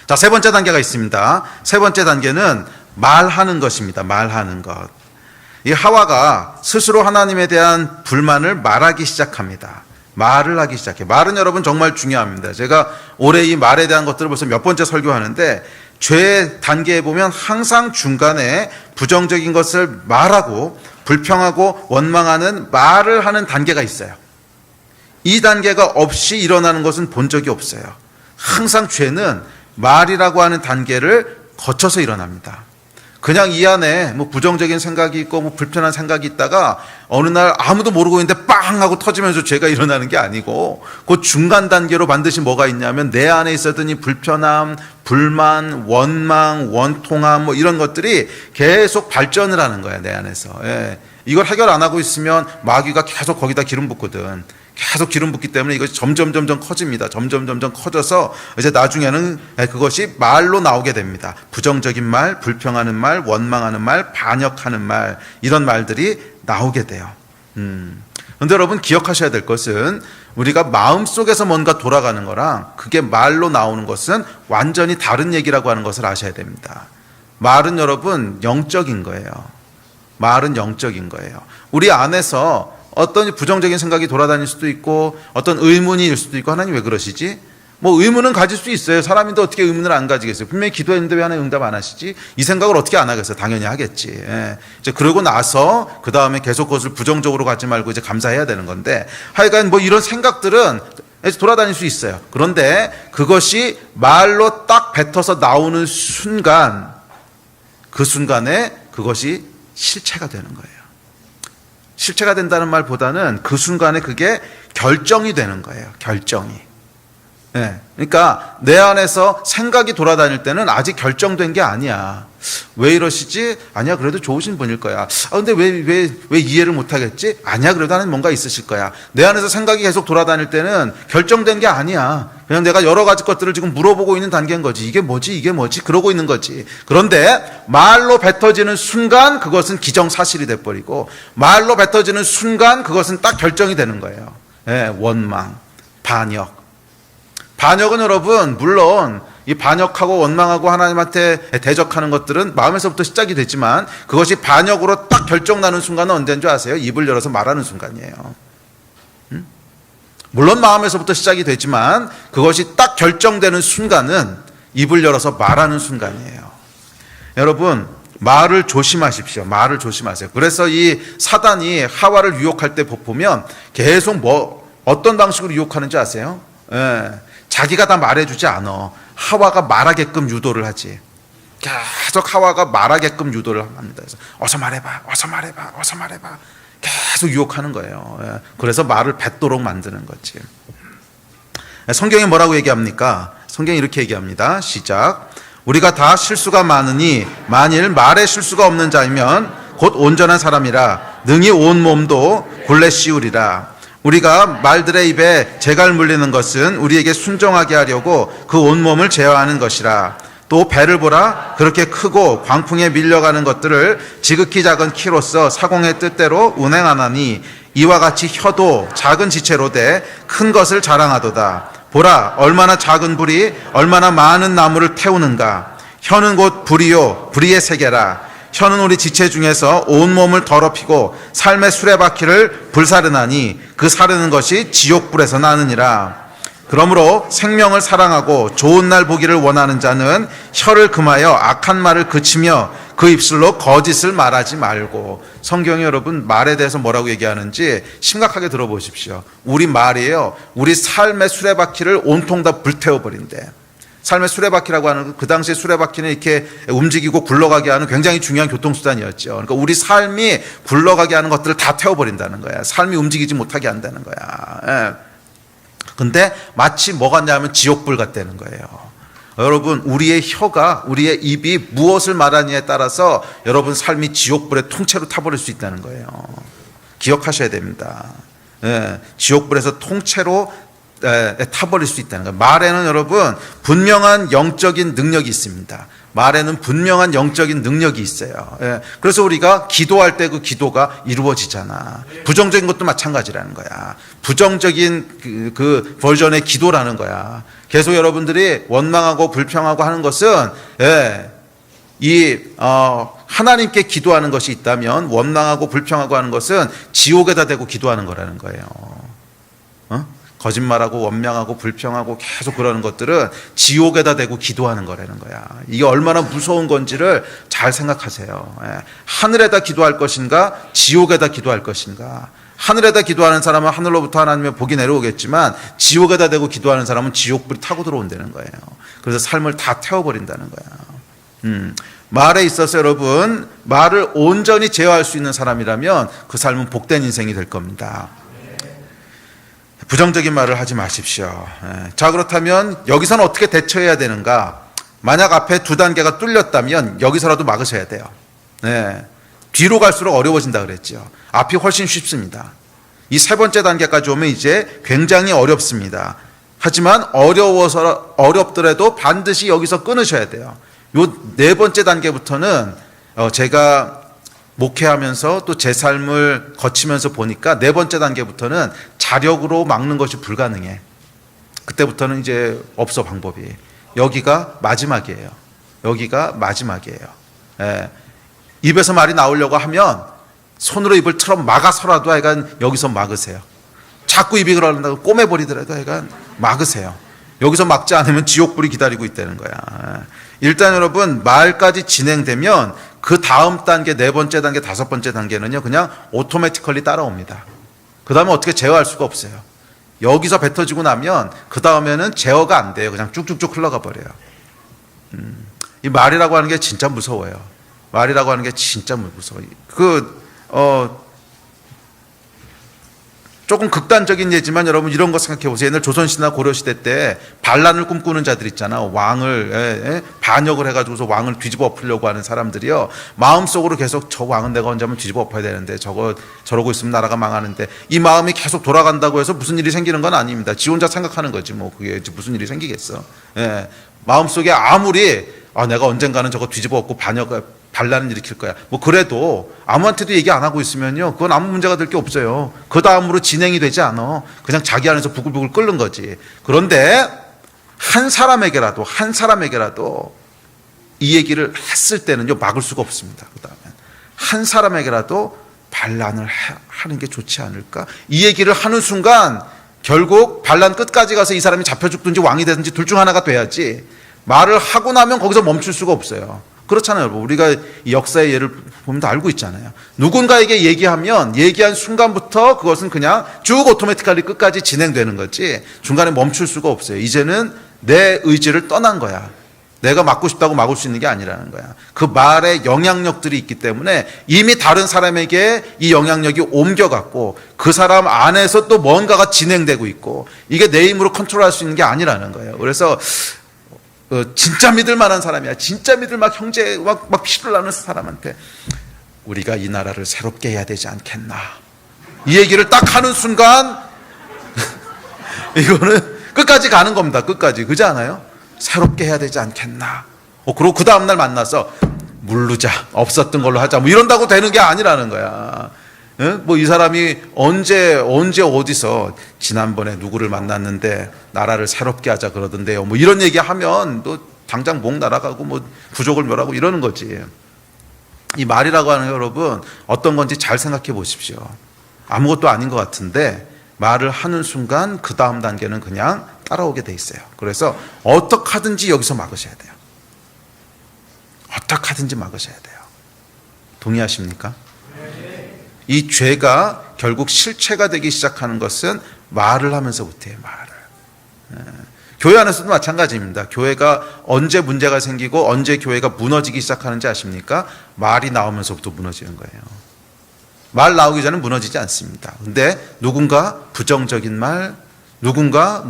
자, 세 번째 단계가 있습니다. 세 번째 단계는 말하는 것입니다. 말하는 것. 이 하와가 스스로 하나님에 대한 불만을 말하기 시작합니다. 말을 하기 시작해요. 말은 여러분 정말 중요합니다. 제가 올해 이 말에 대한 것들을 벌써 몇 번째 설교하는데, 죄 단계에 보면 항상 중간에 부정적인 것을 말하고 불평하고 원망하는 말을 하는 단계가 있어요. 이 단계가 없이 일어나는 것은 본 적이 없어요. 항상 죄는 말이라고 하는 단계를 거쳐서 일어납니다. 그냥 이 안에 뭐 부정적인 생각이 있고 뭐 불편한 생각이 있다가 어느 날 아무도 모르고 있는데 빵 하고 터지면서 죄가 일어나는 게 아니고, 그 중간 단계로 반드시 뭐가 있냐면 내 안에 있었던 이 불편함, 불만, 원망, 원통함 뭐 이런 것들이 계속 발전을 하는 거야, 내 안에서. 예. 이걸 해결 안 하고 있으면 마귀가 계속 거기다 기름 붓거든. 계속 기름 붓기 때문에 이것이 점점 커집니다. 점점 커져서 이제 나중에는 그것이 말로 나오게 됩니다. 부정적인 말, 불평하는 말, 원망하는 말, 반역하는 말, 이런 말들이 나오게 돼요. 그런데 여러분 기억하셔야 될 것은, 우리가 마음속에서 뭔가 돌아가는 거랑 그게 말로 나오는 것은 완전히 다른 얘기라고 하는 것을 아셔야 됩니다. 말은 여러분 영적인 거예요. 말은 영적인 거예요. 우리 안에서 어떤 부정적인 생각이 돌아다닐 수도 있고, 어떤 의문이 일 수도 있고, 하나님 왜 그러시지? 뭐 의문은 가질 수 있어요. 사람인데 어떻게 의문을 안 가지겠어요? 분명히 기도했는데 왜 하나님 응답 안 하시지? 이 생각을 어떻게 안 하겠어요? 당연히 하겠지. 예. 이제 그러고 나서 그 다음에 계속 그것을 부정적으로 가지 말고 이제 감사해야 되는 건데, 하여간 뭐 이런 생각들은 돌아다닐 수 있어요. 그런데 그것이 말로 딱 뱉어서 나오는 순간, 그 순간에 그것이 실체가 되는 거예요. 실체가 된다는 말보다는 그 순간에 그게 결정이 되는 거예요. 결정이. 네. 그러니까 내 안에서 생각이 돌아다닐 때는 아직 결정된 게 아니야. 왜 이러시지? 아니야, 그래도 좋으신 분일 거야. 근데 왜 이해를 못 하겠지? 아니야, 그래도 하나님 뭔가 있으실 거야. 내 안에서 생각이 계속 돌아다닐 때는 결정된 게 아니야. 그냥 내가 여러 가지 것들을 지금 물어보고 있는 단계인 거지. 이게 뭐지? 그러고 있는 거지. 그런데 말로 뱉어지는 순간 그것은 기정사실이 돼버리고, 말로 뱉어지는 순간 그것은 딱 결정이 되는 거예요. 네, 원망, 반역. 반역은 여러분, 물론 이 반역하고 원망하고 하나님한테 대적하는 것들은 마음에서부터 시작이 되지만, 그것이 반역으로 딱 결정나는 순간은 언제인 줄 아세요? 입을 열어서 말하는 순간이에요. 물론 마음에서부터 시작이 되지만 그것이 딱 결정되는 순간은 입을 열어서 말하는 순간이에요. 여러분, 말을 조심하십시오. 말을 조심하세요. 그래서 이 사단이 하와를 유혹할 때 보면 계속 어떤 방식으로 유혹하는지 아세요? 예. 자기가 다 말해주지 않아. 하와가 말하게끔 유도를 하지. 계속 하와가 말하게끔 유도를 합니다. 그래서 어서 말해봐. 계속 유혹하는 거예요. 그래서 말을 뱉도록 만드는 거지. 성경이 뭐라고 얘기합니까? 성경이 이렇게 얘기합니다. 시작. 우리가 다 실수가 많으니 만일 말에 실수가 없는 자이면 곧 온전한 사람이라 능히 온 몸도 굴레 씌우리라. 우리가 말들의 입에 재갈 물리는 것은 우리에게 순종하게 하려고 그 온몸을 제어하는 것이라. 또 배를 보라. 그렇게 크고 광풍에 밀려가는 것들을 지극히 작은 키로서 사공의 뜻대로 운행하나니 이와 같이 혀도 작은 지체로 돼 큰 것을 자랑하도다. 보라, 얼마나 작은 불이 얼마나 많은 나무를 태우는가. 혀는 곧 불이요 불의의 세계라. 혀는 우리 지체 중에서 온몸을 더럽히고 삶의 수레바퀴를 불사르나니 그 사르는 것이 지옥불에서 나느니라. 그러므로 생명을 사랑하고 좋은 날 보기를 원하는 자는 혀를 금하여 악한 말을 그치며 그 입술로 거짓을 말하지 말고. 성경이 여러분 말에 대해서 뭐라고 얘기하는지 심각하게 들어보십시오. 우리 말이에요, 우리 삶의 수레바퀴를 온통 다 불태워버린대. 삶의 수레바퀴라고 하는 그 당시에 수레바퀴는 이렇게 움직이고 굴러가게 하는 굉장히 중요한 교통수단이었죠. 그러니까 우리 삶이 굴러가게 하는 것들을 다 태워버린다는 거야. 삶이 움직이지 못하게 한다는 거야. 예. 근데 마치 뭐 같냐면 지옥불 같다는 거예요. 여러분, 우리의 혀가, 우리의 입이 무엇을 말하느냐에 따라서 여러분 삶이 지옥불에 통째로 타버릴 수 있다는 거예요. 기억하셔야 됩니다. 예, 지옥불에서 통째로 타버릴 수 있다는 거예요. 말에는 여러분 분명한 영적인 능력이 있습니다. 말에는 분명한 영적인 능력이 있어요. 예, 그래서 우리가 기도할 때 그 기도가 이루어지잖아. 부정적인 것도 마찬가지라는 거야. 부정적인 그 버전의 기도라는 거야. 계속 여러분들이 원망하고 불평하고 하는 것은 하나님께 기도하는 것이 있다면 원망하고 불평하고 하는 것은 지옥에다 대고 기도하는 거라는 거예요. 거짓말하고 원망하고 불평하고 계속 그러는 것들은 지옥에다 대고 기도하는 거라는 거야. 이게 얼마나 무서운 건지를 잘 생각하세요. 하늘에다 기도할 것인가 지옥에다 기도할 것인가. 하늘에다 기도하는 사람은 하늘로부터 하나님의 복이 내려오겠지만 지옥에다 대고 기도하는 사람은 지옥불이 타고 들어온다는 거예요. 그래서 삶을 다 태워버린다는 거야. 말에 있어서 여러분, 말을 온전히 제어할 수 있는 사람이라면 그 삶은 복된 인생이 될 겁니다. 부정적인 말을 하지 마십시오. 자, 그렇다면 여기서는 어떻게 대처해야 되는가? 만약 앞에 두 단계가 뚫렸다면 여기서라도 막으셔야 돼요. 뒤로 갈수록 어려워진다 그랬죠. 앞이 훨씬 쉽습니다. 이 세 번째 단계까지 오면 이제 굉장히 어렵습니다. 하지만 어렵더라도 반드시 여기서 끊으셔야 돼요. 요 네 번째 단계부터는 제가 목회하면서 또 제 삶을 거치면서 보니까 네 번째 단계부터는 자력으로 막는 것이 불가능해. 그때부터는 이제 없어, 방법이. 여기가 마지막이에요. 여기가 마지막이에요. 입에서 말이 나오려고 하면 손으로 입을 틀어 막아서라도 하여간 여기서 막으세요. 자꾸 입이 그러는다고 꼬매버리더라도 하여간 막으세요. 여기서 막지 않으면 지옥불이 기다리고 있다는 거야. 일단 여러분, 말까지 진행되면 그 다음 단계, 네 번째 단계, 다섯 번째 단계는요 그냥 오토매티컬리 따라옵니다. 그 다음에 어떻게 제어할 수가 없어요. 여기서 뱉어지고 나면 그 다음에는 제어가 안 돼요. 그냥 쭉쭉쭉 흘러가 버려요. 이 말이라고 하는 게 진짜 무서워요. 말이라고 하는 게 진짜 무서워요. 조금 극단적인 예지만 여러분 이런 거 생각해 보세요. 옛날 조선시대나 고려시대 때 반란을 꿈꾸는 자들 있잖아. 왕을 반역을 해가지고서 왕을 뒤집어 엎으려고 하는 사람들이요. 마음속으로 계속 저 왕은 내가 언제 한번 뒤집어 엎어야 되는데 저러고 있으면 나라가 망하는데 이 마음이 계속 돌아간다고 해서 무슨 일이 생기는 건 아닙니다. 지 혼자 생각하는 거지 뭐 그게 무슨 일이 생기겠어. 마음속에 아무리 내가 언젠가는 저거 뒤집어 엎고 반란을 일으킬 거야. 뭐 그래도 아무한테도 얘기 안 하고 있으면요. 그건 아무 문제가 될 게 없어요. 그 다음으로 진행이 되지 않아. 그냥 자기 안에서 부글부글 끓는 거지. 그런데 한 사람에게라도 이 얘기를 했을 때는요. 막을 수가 없습니다. 그 다음에 한 사람에게라도 반란을 하는 게 좋지 않을까? 이 얘기를 하는 순간 결국 반란 끝까지 가서 이 사람이 잡혀 죽든지 왕이 되든지 둘 중 하나가 돼야지 말을 하고 나면 거기서 멈출 수가 없어요. 그렇잖아요, 여러분. 우리가 이 역사의 예를 보면 다 알고 있잖아요. 누군가에게 얘기한 순간부터 그것은 그냥 쭉 오토매티컬리 끝까지 진행되는 거지 중간에 멈출 수가 없어요. 이제는 내 의지를 떠난 거야. 내가 막고 싶다고 막을 수 있는 게 아니라는 거야. 그 말에 영향력들이 있기 때문에 이미 다른 사람에게 이 영향력이 옮겨갔고 그 사람 안에서 또 뭔가가 진행되고 있고 이게 내 힘으로 컨트롤할 수 있는 게 아니라는 거예요. 그래서 진짜 믿을 만한 사람이야. 진짜 믿을 형제 막 피를 나는 사람한테 우리가 이 나라를 새롭게 해야 되지 않겠나. 이 얘기를 딱 하는 순간 이거는 끝까지 가는 겁니다. 끝까지. 그렇지 않아요? 새롭게 해야 되지 않겠나. 그리고 그 다음날 만나서 물르자. 없었던 걸로 하자. 뭐 이런다고 되는 게 아니라는 거야. 뭐 이 사람이 언제 어디서 지난번에 누구를 만났는데 나라를 새롭게 하자 그러던데요. 뭐 이런 얘기하면 또 당장 목 날아가고 뭐 부족을 멸하고 이러는 거지. 이 말이라고 하는 게 여러분 어떤 건지 잘 생각해 보십시오. 아무것도 아닌 것 같은데 말을 하는 순간 그 다음 단계는 그냥 따라오게 돼 있어요. 그래서 어떻게 하든지 여기서 막으셔야 돼요. 어떻게 하든지 막으셔야 돼요. 동의하십니까? 이 죄가 결국 실체가 되기 시작하는 것은 말을 하면서부터예요. 말을. 교회 안에서도 마찬가지입니다. 교회가 언제 문제가 생기고 언제 교회가 무너지기 시작하는지 아십니까? 말이 나오면서부터 무너지는 거예요. 말 나오기 전에 무너지지 않습니다. 근데 누군가 부정적인 말, 누군가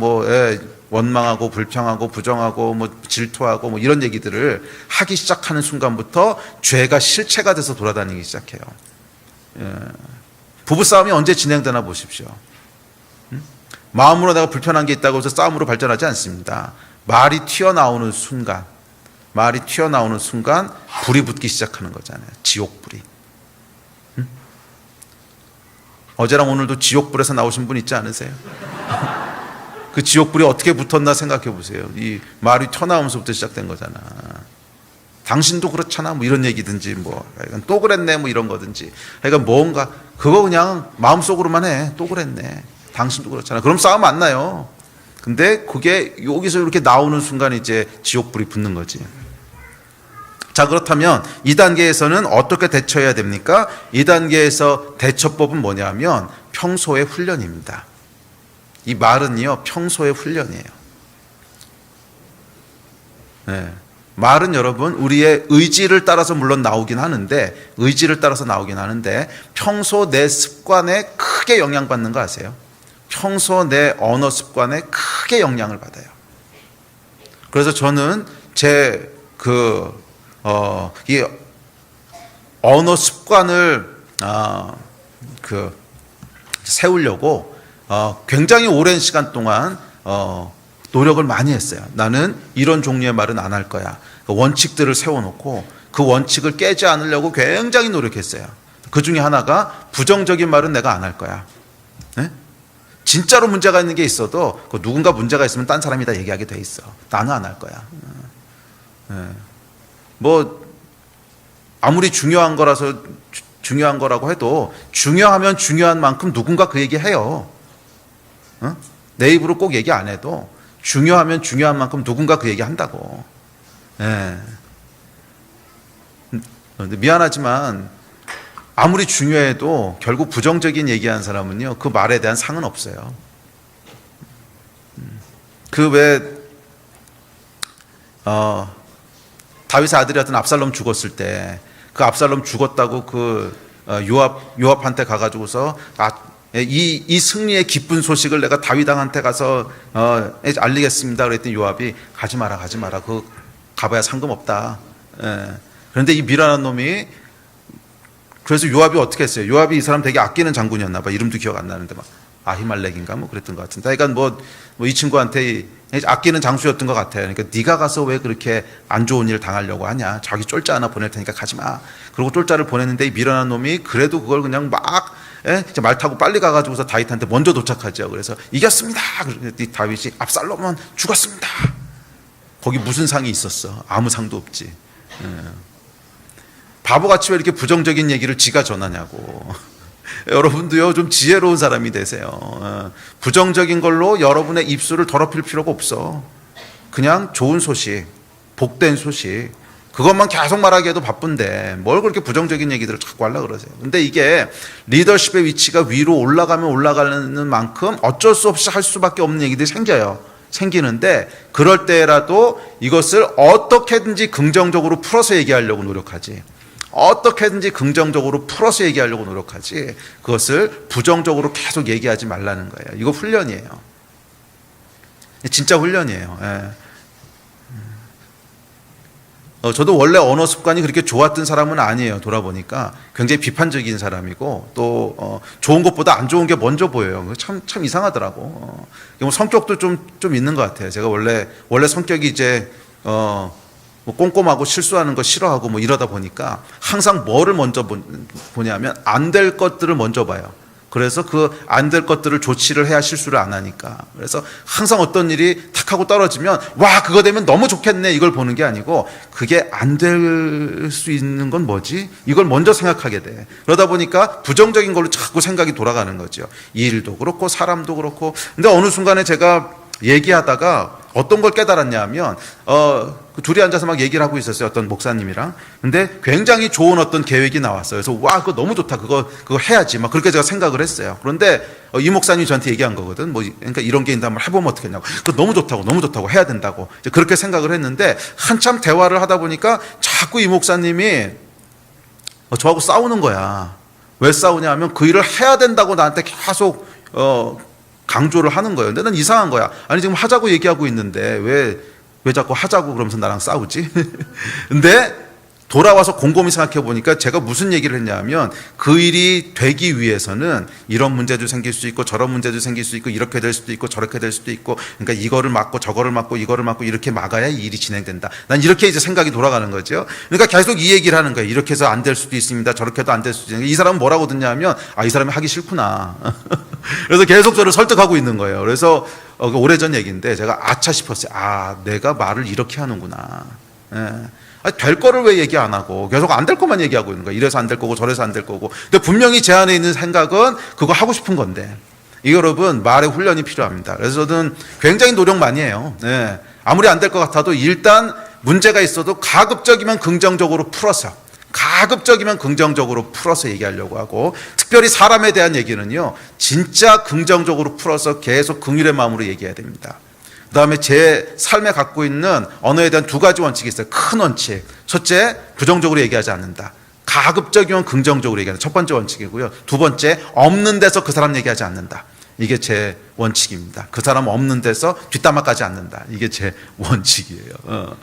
원망하고 불평하고 부정하고 질투하고 이런 얘기들을 하기 시작하는 순간부터 죄가 실체가 돼서 돌아다니기 시작해요. 부부싸움이 언제 진행되나 보십시오. 마음으로 내가 불편한 게 있다고 해서 싸움으로 발전하지 않습니다. 말이 튀어나오는 순간 불이 붙기 시작하는 거잖아요. 지옥불이. 어제랑 오늘도 지옥불에서 나오신 분 있지 않으세요? 그 지옥불이 어떻게 붙었나 생각해 보세요. 이 말이 튀어나오면서부터 시작된 거잖아. 당신도 그렇잖아. 이런 얘기든지 또 그랬네 이런 거든지. 그러니까 뭔가 그거 그냥 마음속으로만 해. 또 그랬네. 당신도 그렇잖아. 그럼 싸움 안 나요. 근데 그게 여기서 이렇게 나오는 순간 이제 지옥불이 붙는 거지. 자, 그렇다면 2단계에서는 어떻게 대처해야 됩니까? 2단계에서 대처법은 뭐냐면 평소의 훈련입니다. 이 말은요, 평소의 훈련이에요. 네. 말은 여러분, 우리의 의지를 따라서 물론 나오긴 하는데, 평소 내 습관에 크게 영향받는 거 아세요? 평소 내 언어 습관에 크게 영향을 받아요. 그래서 저는 이 언어 습관을 세우려고 굉장히 오랜 시간 동안 노력을 많이 했어요. 나는 이런 종류의 말은 안 할 거야. 원칙들을 세워놓고 그 원칙을 깨지 않으려고 굉장히 노력했어요. 그 중에 하나가 부정적인 말은 내가 안 할 거야. 네? 진짜로 문제가 있는 게 있어도 누군가 문제가 있으면 딴 사람이 다 얘기하게 돼 있어. 나는 안 할 거야. 아무리 중요한 거라고 해도 중요하면 중요한 만큼 누군가 그 얘기 해요. 내 입으로 꼭 얘기 안 해도 중요하면 중요한 만큼 누군가 그 얘기 한다고. 근데 미안하지만 아무리 중요해도 결국 부정적인 얘기하는 사람은요, 그 말에 대한 상은 없어요. 다윗의 아들이었던 압살롬 죽었을 때 그 압살롬 죽었다고 요압한테 가가지고서 이 승리의 기쁜 소식을 내가 다윗왕한테 가서 알리겠습니다. 그랬더니 요압이 가지 마라. 그 가봐야 상관없다. 그런데 이 미련한 놈이 그래서 요압이 어떻게 했어요? 요압이 이 사람 되게 아끼는 장군이었나 봐. 이름도 기억 안 나는데 아히말렉인가 그랬던 것 같은데. 그러니까 이 친구한테 아끼는 장수였던 것 같아요. 그러니까 네가 가서 왜 그렇게 안 좋은 일 당하려고 하냐? 자기 쫄자 하나 보낼 테니까 가지 마. 그리고 쫄자를 보냈는데 이 미련한 놈이 그래도 그걸 그냥 말 타고 빨리 가가지고서 다윗한테 먼저 도착하죠. 그래서 이겼습니다. 그랬더니 다윗이 압살롬은 죽었습니다. 거기 무슨 상이 있었어? 아무 상도 없지. 바보같이 왜 이렇게 부정적인 얘기를 지가 전하냐고. 여러분도요, 좀 지혜로운 사람이 되세요. 부정적인 걸로 여러분의 입술을 더럽힐 필요가 없어. 그냥 좋은 소식, 복된 소식, 그것만 계속 말하기에도 바쁜데 뭘 그렇게 부정적인 얘기들을 자꾸 하려고 그러세요. 근데 이게 리더십의 위치가 위로 올라가면 올라가는 만큼 어쩔 수 없이 할 수밖에 없는 얘기들이 생기는데 그럴 때라도 이것을 어떻게든지 긍정적으로 풀어서 얘기하려고 노력하지. 어떻게든지 긍정적으로 풀어서 얘기하려고 노력하지. 그것을 부정적으로 계속 얘기하지 말라는 거예요. 이거 훈련이에요. 진짜 훈련이에요. 저도 원래 언어 습관이 그렇게 좋았던 사람은 아니에요. 돌아보니까 굉장히 비판적인 사람이고 또 좋은 것보다 안 좋은 게 먼저 보여요. 참 이상하더라고. 성격도 좀 있는 것 같아요. 제가 원래 성격이 이제 꼼꼼하고 실수하는 거 싫어하고 이러다 보니까 항상 뭐를 먼저 보냐면 안 될 것들을 먼저 봐요. 그래서 그 안 될 것들을 조치를 해야 실수를 안 하니까. 그래서 항상 어떤 일이 탁 하고 떨어지면 와 그거 되면 너무 좋겠네 이걸 보는 게 아니고 그게 안 될 수 있는 건 뭐지? 이걸 먼저 생각하게 돼. 그러다 보니까 부정적인 걸로 자꾸 생각이 돌아가는 거죠. 일도 그렇고 사람도 그렇고. 근데 어느 순간에 제가 얘기하다가 어떤 걸 깨달았냐 하면 그 둘이 앉아서 막 얘기를 하고 있었어요. 어떤 목사님이랑. 근데 굉장히 좋은 어떤 계획이 나왔어요. 그래서 와, 그거 너무 좋다. 그거 해야지. 막 그렇게 제가 생각을 했어요. 그런데 이 목사님이 저한테 얘기한 거거든. 뭐 그러니까 이런 게 있는데 한번 해보면 어떻겠냐고. 그거 너무 좋다고 해야 된다고. 이제 그렇게 생각을 했는데 한참 대화를 하다 보니까 자꾸 이 목사님이 저하고 싸우는 거야. 왜 싸우냐 하면 그 일을 해야 된다고 나한테 계속 강조를 하는 거예요. 근데 난 이상한 거야. 아니 지금 하자고 얘기하고 있는데 왜 자꾸 하자고 그러면서 나랑 싸우지? 근데 돌아와서 곰곰이 생각해 보니까 제가 무슨 얘기를 했냐 하면 그 일이 되기 위해서는 이런 문제도 생길 수 있고 저런 문제도 생길 수 있고 이렇게 될 수도 있고 저렇게 될 수도 있고 그러니까 이거를 막고 저거를 막고 이거를 막고 이렇게 막아야 이 일이 진행된다. 난 이렇게 이제 생각이 돌아가는 거죠. 그러니까 계속 이 얘기를 하는 거예요. 이렇게 해서 안 될 수도 있습니다. 저렇게 해도 안 될 수도 있습니다. 이 사람은 뭐라고 듣냐 하면 이 사람이 하기 싫구나. 그래서 계속 저를 설득하고 있는 거예요. 그래서 오래전 얘기인데 제가 아차 싶었어요. 내가 말을 이렇게 하는구나. 예. 될 거를 왜 얘기 안 하고 계속 안 될 것만 얘기하고 있는 거야. 이래서 안 될 거고 저래서 안 될 거고. 근데 분명히 제 안에 있는 생각은 그거 하고 싶은 건데. 이 여러분 말의 훈련이 필요합니다. 그래서 저는 굉장히 노력 많이 해요. 네. 아무리 안 될 것 같아도 일단 문제가 있어도 가급적이면 긍정적으로 풀어서 얘기하려고 하고 특별히 사람에 대한 얘기는요 진짜 긍정적으로 풀어서 계속 긍휼의 마음으로 얘기해야 됩니다. 그 다음에 제 삶에 갖고 있는 언어에 대한 두 가지 원칙이 있어요. 큰 원칙. 첫째, 부정적으로 얘기하지 않는다. 가급적이면 긍정적으로 얘기한다. 첫 번째 원칙이고요. 두 번째, 없는 데서 그 사람 얘기하지 않는다. 이게 제 원칙입니다. 그 사람 없는 데서 뒷담화까지 않는다. 이게 제 원칙이에요.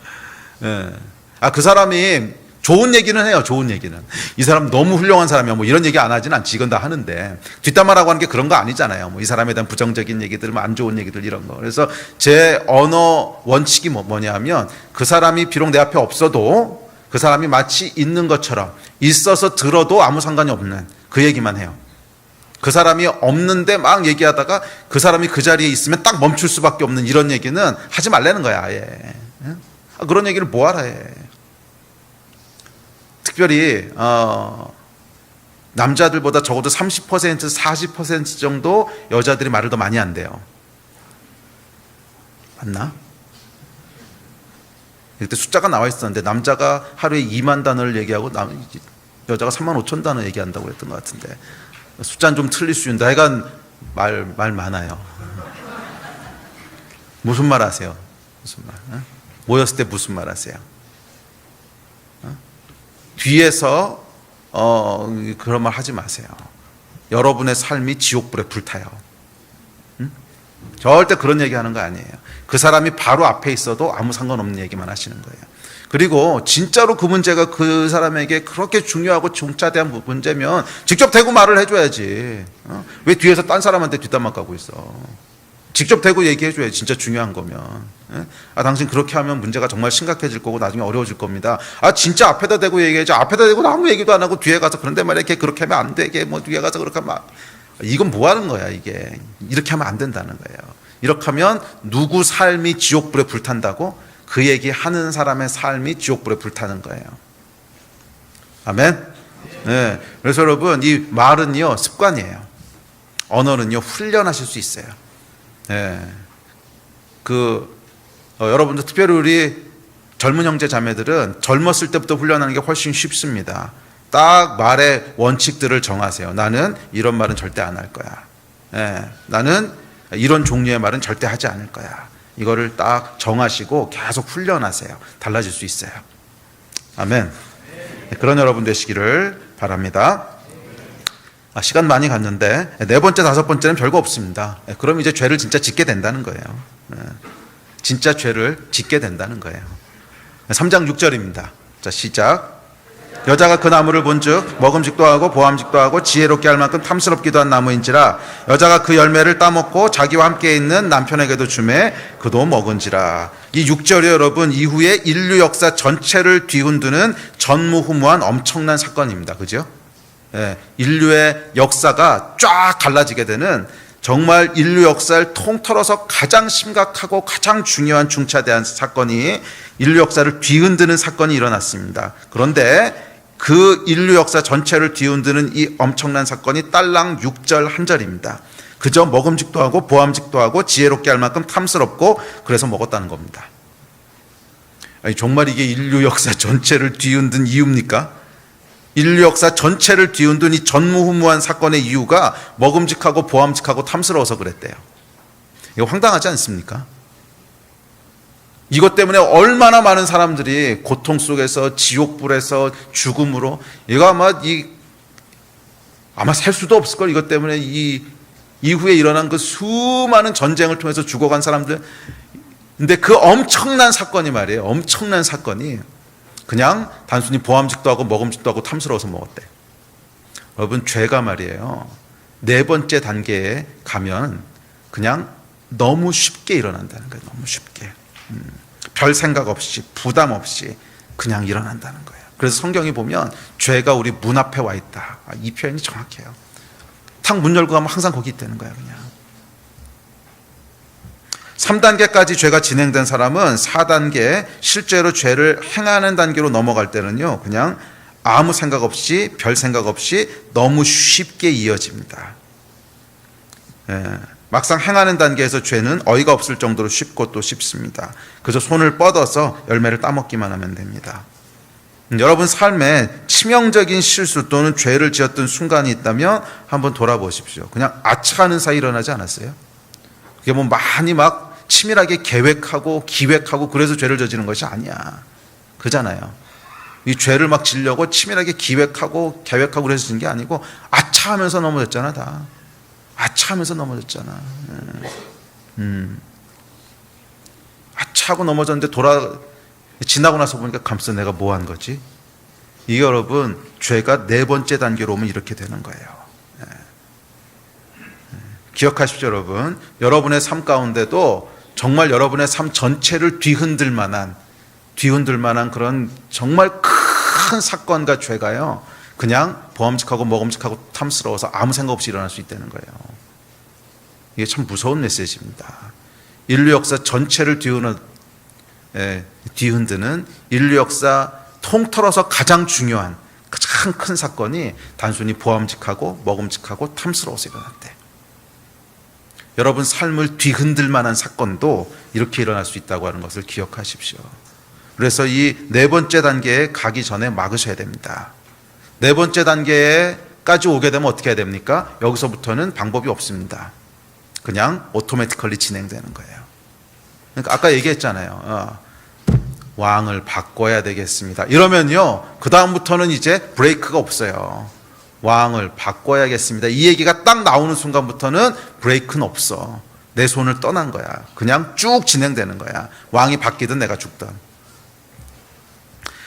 그 사람이 좋은 얘기는 해요. 좋은 얘기는. 이 사람 너무 훌륭한 사람이야. 뭐 이런 얘기 안 하진 않지. 이건 다 하는데 뒷담화라고 하는 게 그런 거 아니잖아요. 뭐 이 사람에 대한 부정적인 얘기들, 뭐 안 좋은 얘기들 이런 거. 그래서 제 언어 원칙이 뭐냐면 그 사람이 비록 내 앞에 없어도 그 사람이 마치 있는 것처럼 있어서 들어도 아무 상관이 없는 그 얘기만 해요. 그 사람이 없는데 막 얘기하다가 그 사람이 그 자리에 있으면 딱 멈출 수밖에 없는 이런 얘기는 하지 말라는 거야. 아예. 그런 얘기를 뭐하라 해. 특별히 남자들보다 적어도 30% 40% 정도 여자들이 말을 더 많이 한대요. 맞나? 그때 숫자가 나와 있었는데 남자가 하루에 2만 단어를 얘기하고 여자가 3만 5천 단어 얘기한다고 그랬던 것 같은데 숫자는 좀 틀릴 수 있는데 하여간 말 많아요. 무슨 말 하세요? 무슨 말? 모였을 때 무슨 말 하세요? 뒤에서 그런 말 하지 마세요. 여러분의 삶이 지옥불에 불타요. 절대 그런 얘기하는 거 아니에요. 그 사람이 바로 앞에 있어도 아무 상관없는 얘기만 하시는 거예요. 그리고 진짜로 그 문제가 그 사람에게 그렇게 중요하고 중차대한 문제면 직접 대고 말을 해줘야지. 왜 뒤에서 딴 사람한테 뒷담화 까고 있어. 직접 대고 얘기해줘야지. 진짜 중요한 거면. 당신 그렇게 하면 문제가 정말 심각해질 거고 나중에 어려워질 겁니다. 진짜 앞에다 대고 얘기해야지. 앞에다 대고 아무 얘기도 안 하고 뒤에 가서 그런데 말이야. 걔 그렇게 하면 안 돼. 걔 뭐 뒤에 가서 그렇게 하면 이건 뭐 하는 거야 이게. 이렇게 하면 안 된다는 거예요. 이렇게 하면 누구 삶이 지옥불에 불탄다고? 그 얘기 하는 사람의 삶이 지옥불에 불타는 거예요. 아멘? 네. 그래서 여러분 이 말은요 습관이에요. 언어는요 훈련하실 수 있어요. 네. 여러분들 특별히 우리 젊은 형제 자매들은 젊었을 때부터 훈련하는 게 훨씬 쉽습니다. 딱 말의 원칙들을 정하세요. 나는 이런 말은 절대 안 할 거야. 네. 나는 이런 종류의 말은 절대 하지 않을 거야. 이거를 딱 정하시고 계속 훈련하세요. 달라질 수 있어요. 아멘. 네, 그런 여러분 되시기를 바랍니다. 시간 많이 갔는데 네 번째, 다섯 번째는 별거 없습니다. 그럼 이제 죄를 진짜 짓게 된다는 거예요. 진짜 죄를 짓게 된다는 거예요. 3장 6절입니다. 자, 시작. 여자가 그 나무를 본즉 먹음직도 하고 보암직도 하고 지혜롭게 할 만큼 탐스럽기도 한 나무인지라 여자가 그 열매를 따먹고 자기와 함께 있는 남편에게도 주매 그도 먹은지라. 이 6절이 여러분 이후에 인류 역사 전체를 뒤흔드는 전무후무한 엄청난 사건입니다. 그죠? 예, 인류의 역사가 쫙 갈라지게 되는 정말 인류 역사를 통틀어서 가장 심각하고 가장 중요한 중차대한 사건이 인류 역사를 뒤흔드는 사건이 일어났습니다. 그런데 그 인류 역사 전체를 뒤흔드는 이 엄청난 사건이 딸랑 6절 한 절입니다. 그저 먹음직도 하고 보암직도 하고 지혜롭게 할 만큼 탐스럽고 그래서 먹었다는 겁니다. 아니, 정말 이게 인류 역사 전체를 뒤흔든 이유입니까? 인류 역사 전체를 뒤흔든 이 전무후무한 사건의 이유가 먹음직하고 보암직하고 탐스러워서 그랬대요. 이거 황당하지 않습니까? 이것 때문에 얼마나 많은 사람들이 고통 속에서 지옥불에서 죽음으로, 이거 아마 셀 수도 없을 걸. 이것 때문에 이 이후에 일어난 그 수많은 전쟁을 통해서 죽어간 사람들. 근데 그 엄청난 사건이 말이에요. 엄청난 사건이 그냥 단순히 보암직도 하고 먹음직도 하고 탐스러워서 먹었대. 여러분, 죄가 말이에요, 네 번째 단계에 가면 그냥 너무 쉽게 일어난다는 거예요. 너무 쉽게. 별 생각 없이 부담 없이 그냥 일어난다는 거예요. 그래서 성경이 보면 죄가 우리 문 앞에 와 있다. 이 표현이 정확해요. 탁 문 열고 가면 항상 거기 있다는 거예요. 그냥 3단계까지 죄가 진행된 사람은 4단계 실제로 죄를 행하는 단계로 넘어갈 때는요, 그냥 아무 생각 없이 별 생각 없이 너무 쉽게 이어집니다. 막상 행하는 단계에서 죄는 어이가 없을 정도로 쉽고 또 쉽습니다. 그래서 손을 뻗어서 열매를 따먹기만 하면 됩니다. 여러분 삶에 치명적인 실수 또는 죄를 지었던 순간이 있다면 한번 돌아보십시오. 그냥 아차하는 사이 일어나지 않았어요? 그게 뭐 많이 막 치밀하게 계획하고 기획하고 그래서 죄를 저지른 것이 아니야. 그잖아요. 이 죄를 막 지려고 치밀하게 기획하고 계획하고 그래서 지은 게 아니고 아차하면서 넘어졌잖아. 다 아차하면서 넘어졌잖아. 아차하고 넘어졌는데 지나고 나서 보니까 감싸 내가 뭐 한 거지? 이게 여러분 죄가 네 번째 단계로 오면 이렇게 되는 거예요. 기억하십시오. 여러분, 여러분의 삶 가운데도 정말 여러분의 삶 전체를 뒤흔들 만한 그런 정말 큰 사건과 죄가요, 그냥 보암직하고 먹음직하고 탐스러워서 아무 생각 없이 일어날 수 있다는 거예요. 이게 참 무서운 메시지입니다. 인류 역사 전체를 뒤흔드는 인류 역사 통틀어서 가장 중요한 가장 큰 사건이 단순히 보암직하고 먹음직하고 탐스러워서 일어났대. 여러분 삶을 뒤흔들 만한 사건도 이렇게 일어날 수 있다고 하는 것을 기억하십시오. 그래서 이 네 번째 단계에 가기 전에 막으셔야 됩니다. 네 번째 단계까지 오게 되면 어떻게 해야 됩니까? 여기서부터는 방법이 없습니다. 그냥 오토매티컬리 진행되는 거예요. 그러니까 아까 얘기했잖아요. 왕을 바꿔야 되겠습니다. 이러면요, 그 다음부터는 이제 브레이크가 없어요. 왕을 바꿔야겠습니다. 이 얘기가 딱 나오는 순간부터는 브레이크는 없어. 내 손을 떠난 거야. 그냥 쭉 진행되는 거야. 왕이 바뀌든 내가 죽든.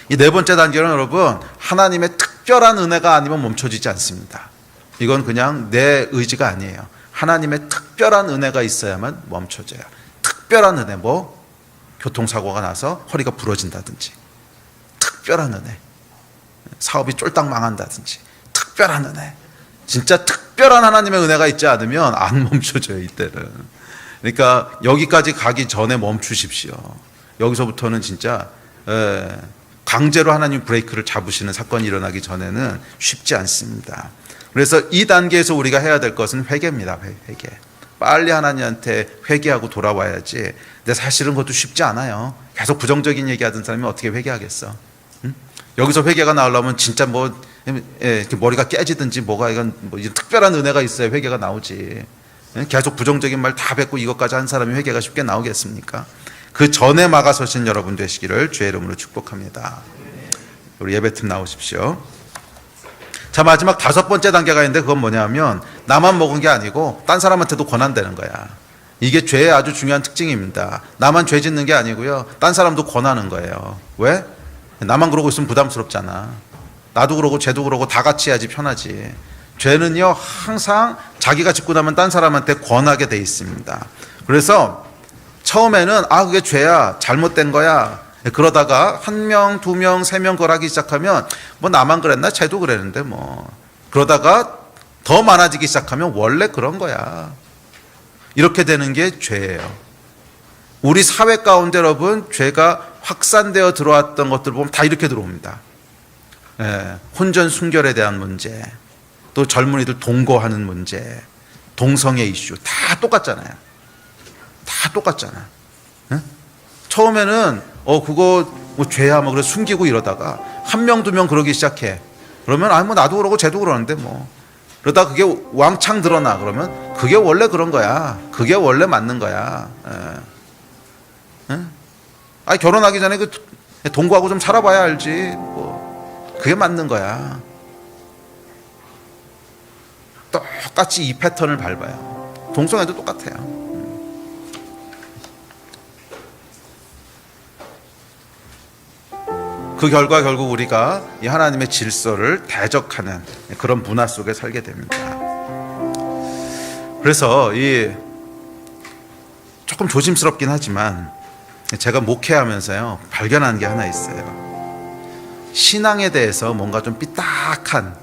이 네 번째 단계는 여러분, 하나님의 특별한 은혜가 아니면 멈춰지지 않습니다. 이건 그냥 내 의지가 아니에요. 하나님의 특별한 은혜가 있어야만 멈춰져요. 특별한 은혜, 뭐 교통사고가 나서 허리가 부러진다든지, 특별한 은혜, 사업이 쫄딱 망한다든지, 특별한 은혜, 진짜 특별한 하나님의 은혜가 있지 않으면 안 멈춰져요. 이때는. 그러니까 여기까지 가기 전에 멈추십시오. 여기서부터는 진짜 강제로 하나님 브레이크를 잡으시는 사건이 일어나기 전에는 쉽지 않습니다. 그래서 이 단계에서 우리가 해야 될 것은 회개입니다. 회개. 빨리 하나님한테 회개하고 돌아와야지. 근데 사실은 그것도 쉽지 않아요. 계속 부정적인 얘기하던 사람이 어떻게 회개하겠어? 응? 여기서 회개가 나오려면 진짜 머리가 깨지든지 이건 특별한 은혜가 있어야 회개가 나오지. 계속 부정적인 말 다 뱉고 이것까지 한 사람이 회개가 쉽게 나오겠습니까? 그 전에 막아서신 여러분 되시기를 주의 이름으로 축복합니다. 우리 예배팀 나오십시오. 자, 마지막 5번째 단계가 있는데 그건 뭐냐면 나만 먹은 게 아니고 딴 사람한테도 권한다는 거야. 이게 죄의 아주 중요한 특징입니다. 나만 죄 짓는 게 아니고요, 딴 사람도 권하는 거예요. 왜? 나만 그러고 있으면 부담스럽잖아. 나도 그러고 쟤도 그러고 다 같이 해야지 편하지. 죄는요 항상 자기가 짓고 나면 딴 사람한테 권하게 돼 있습니다. 그래서 처음에는 그게 죄야, 잘못된 거야, 그러다가 1명, 2명, 3명 그러기 시작하면 나만 그랬나? 쟤도 그랬는데 그러다가 더 많아지기 시작하면 원래 그런 거야. 이렇게 되는 게 죄예요. 우리 사회 가운데 여러분 죄가 확산되어 들어왔던 것들 보면 다 이렇게 들어옵니다. 혼전 순결에 대한 문제, 또 젊은이들 동거하는 문제, 동성애 이슈 다 똑같잖아요. 다 똑같잖아. 응? 처음에는 그거 뭐 죄야 뭐 그래 숨기고 이러다가 한 명 두 명 그러기 시작해. 그러면 뭐 나도 그러고 쟤도 그러는데 뭐 그러다 그게 왕창 드러나. 그러면 그게 원래 그런 거야. 그게 원래 맞는 거야. 아니 결혼하기 전에 그 동거하고 좀 살아봐야 알지. 뭐 그게 맞는 거야. 똑같이 이 패턴을 밟아요. 동성애도 똑같아요. 그 결과 결국 우리가 이 하나님의 질서를 대적하는 그런 문화 속에 살게 됩니다. 그래서 이 조금 조심스럽긴 하지만 제가 목회하면서요 발견한 게 하나 있어요. 신앙에 대해서 뭔가 좀 삐딱한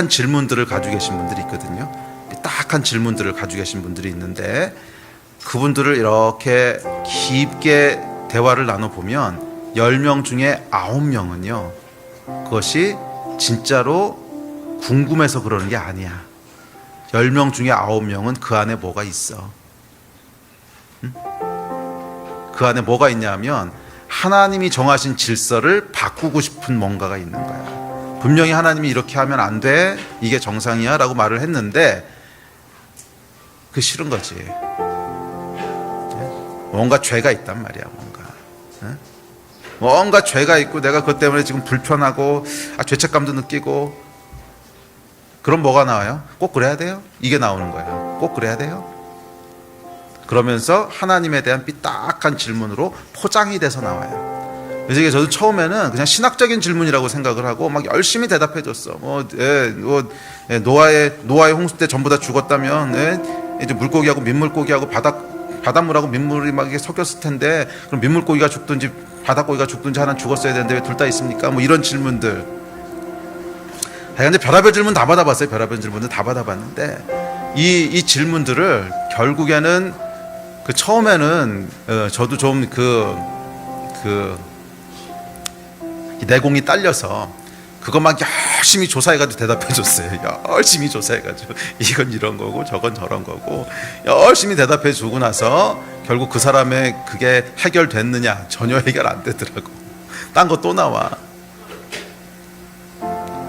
질문들을 가지고 계신 분들이 있거든요. 삐딱한 질문들을 가지고 계신 분들이 있는데 그분들을 이렇게 깊게 대화를 나눠보면 10명 중에 9명은요 그것이 진짜로 궁금해서 그러는 게 아니야. 10명 중에 9명은 그 안에 뭐가 있어. 응? 그 안에 뭐가 있냐면 하나님이 정하신 질서를 바꾸고 싶은 뭔가가 있는 거야. 분명히 하나님이 이렇게 하면 안 돼, 이게 정상이야 라고 말을 했는데 그 싫은 거지. 뭔가 죄가 있단 말이야. 뭔가 죄가 있고 내가 그것 때문에 지금 불편하고 죄책감도 느끼고. 그럼 뭐가 나와요? 꼭 그래야 돼요? 이게 나오는 거예요. 꼭 그래야 돼요? 그러면서 하나님에 대한 삐딱한 질문으로 포장이 돼서 나와요. 그래서 이게 저도 처음에는 그냥 신학적인 질문이라고 생각을 하고 막 열심히 대답해 줬어. 노아의 홍수 때 전부 다 죽었다면 이제 물고기하고 민물고기하고 바닷물하고 민물이 막 이렇게 섞였을 텐데 그럼 민물고기가 죽든지 바닷고기가 죽든지 하나는 죽었어야 되는데 왜 둘 다 있습니까? 뭐 이런 질문들. 근데 별의별 질문 다 받아봤어요. 별의별 질문들 다 받아봤는데 이 질문들을 결국에는 그 처음에는 저도 좀 내공이 딸려서 그거 막 열심히 조사해가지고 대답해줬어요. 열심히 조사해가지고 이건 이런 거고 저건 저런 거고 열심히 대답해주고 나서 결국 그 사람의 그게 해결됐느냐? 전혀 해결 안 되더라고. 딴 거 또 나와.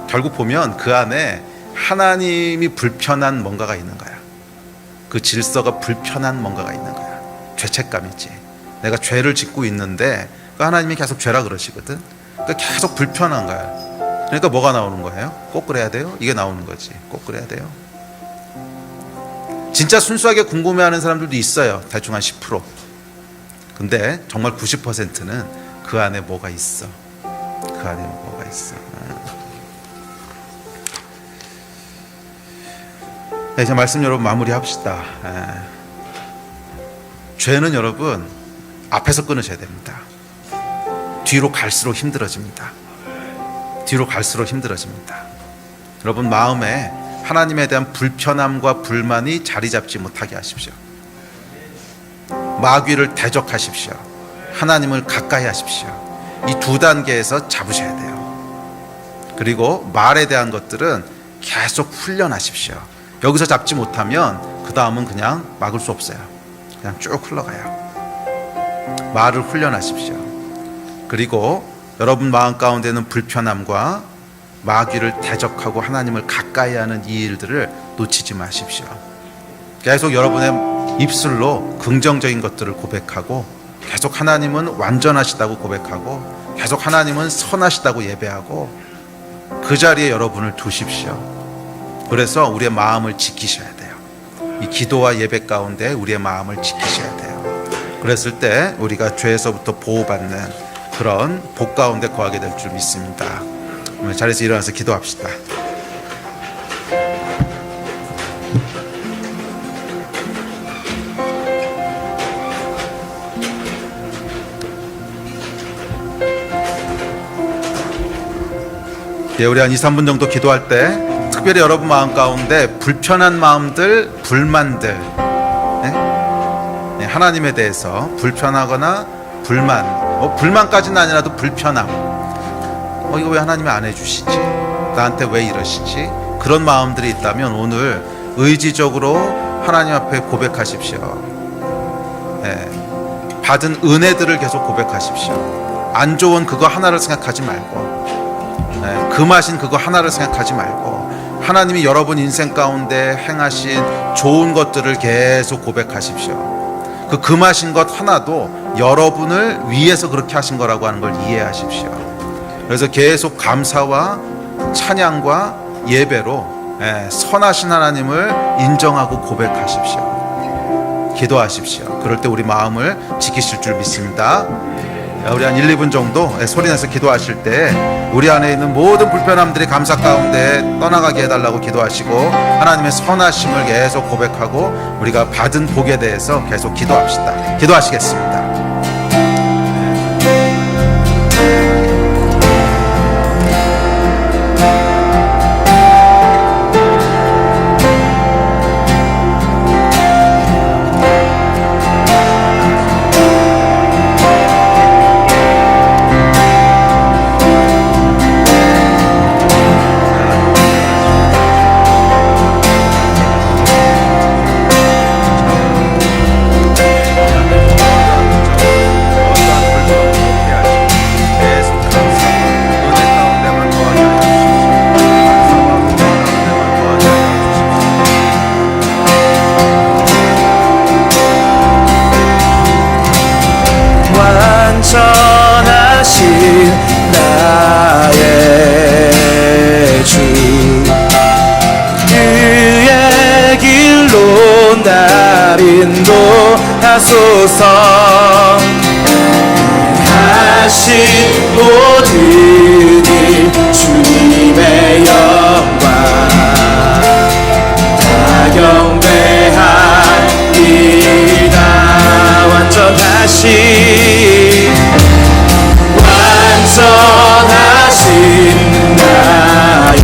결국 보면 그 안에 하나님이 불편한 뭔가가 있는 거야. 그 질서가 불편한 뭔가가 있는 거야. 죄책감이지. 내가 죄를 짓고 있는데 하나님이 계속 죄라 그러시거든. 그러니까 계속 불편한 거야. 그러니까 뭐가 나오는 거예요? 꼭 그래야 돼요? 이게 나오는 거지. 꼭 그래야 돼요? 진짜 순수하게 궁금해하는 사람들도 있어요. 대충 한 10%. 근데 정말 90%는 그 안에 뭐가 있어. 그 안에 뭐가 있어. 이제 말씀 여러분 마무리합시다. 죄는 여러분 앞에서 끊으셔야 됩니다. 뒤로 갈수록 힘들어집니다. 뒤로 갈수록 힘들어집니다. 여러분 마음에 하나님에 대한 불편함과 불만이 자리 잡지 못하게 하십시오. 마귀를 대적하십시오. 하나님을 가까이 하십시오. 이 두 단계에서 잡으셔야 돼요. 그리고 말에 대한 것들은 계속 훈련하십시오. 여기서 잡지 못하면 그 다음은 그냥 막을 수 없어요. 그냥 쭉 흘러가요. 말을 훈련하십시오. 그리고 여러분 마음 가운데는 불편함과 마귀를 대적하고 하나님을 가까이 하는 이 일들을 놓치지 마십시오. 계속 여러분의 입술로 긍정적인 것들을 고백하고 계속 하나님은 완전하시다고 고백하고 계속 하나님은 선하시다고 예배하고 그 자리에 여러분을 두십시오. 그래서 우리의 마음을 지키셔야 돼요. 이 기도와 예배 가운데 우리의 마음을 지키셔야 돼요. 그랬을 때 우리가 죄에서부터 보호받는 그런 복 가운데 거하게 될 줄 믿습니다. 자리에서 일어나서 기도합시다. 우리 한 2, 3분 정도 기도할 때 특별히 여러분 마음 가운데 불편한 마음들, 불만들, 하나님에 대해서 불편하거나 불만, 불만까지는 아니라도 불편함, 이거 왜 하나님이 안 해주시지? 나한테 왜 이러시지? 그런 마음들이 있다면 오늘 의지적으로 하나님 앞에 고백하십시오. 받은 은혜들을 계속 고백하십시오. 안 좋은 그거 하나를 생각하지 말고, 금하신 그거 하나를 생각하지 말고, 하나님이 여러분 인생 가운데 행하신 좋은 것들을 계속 고백하십시오. 그 금하신 것 하나도 여러분을 위해서 그렇게 하신 거라고 하는 걸 이해하십시오. 그래서 계속 감사와 찬양과 예배로 선하신 하나님을 인정하고 고백하십시오. 기도하십시오. 그럴 때 우리 마음을 지키실 줄 믿습니다. 우리 한 1, 2분 정도 소리내서 기도하실 때 우리 안에 있는 모든 불편함들이 감사 가운데 떠나가게 해달라고 기도하시고, 하나님의 선하심을 계속 고백하고 우리가 받은 복에 대해서 계속 기도합시다. 기도하시겠습니다. 완전하신 나의 주, 그의 길로 날 인도하소서. 하신 모든 일 주님의 영광 다 경배하리이다. 완전하신 나의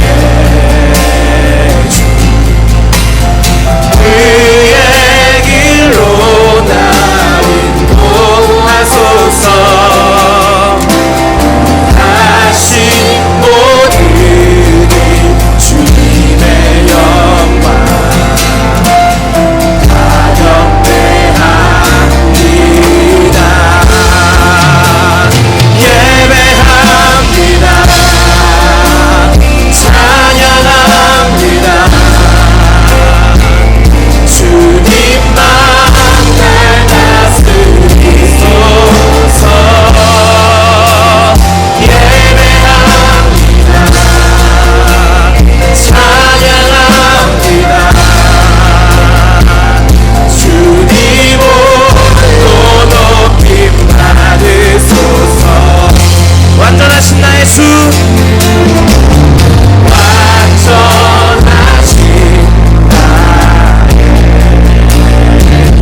주, 그의 길로 날 인도하소서. 하신 모든 일 주님의 영광 다 경배합니다. 예배합니다. 찬양합니다. 주님만 날 다스리소서. 예배합니다. 찬양합니다. 주님 홀로 높임 받으소서. 완전하신 나의 주, 완전하신 나의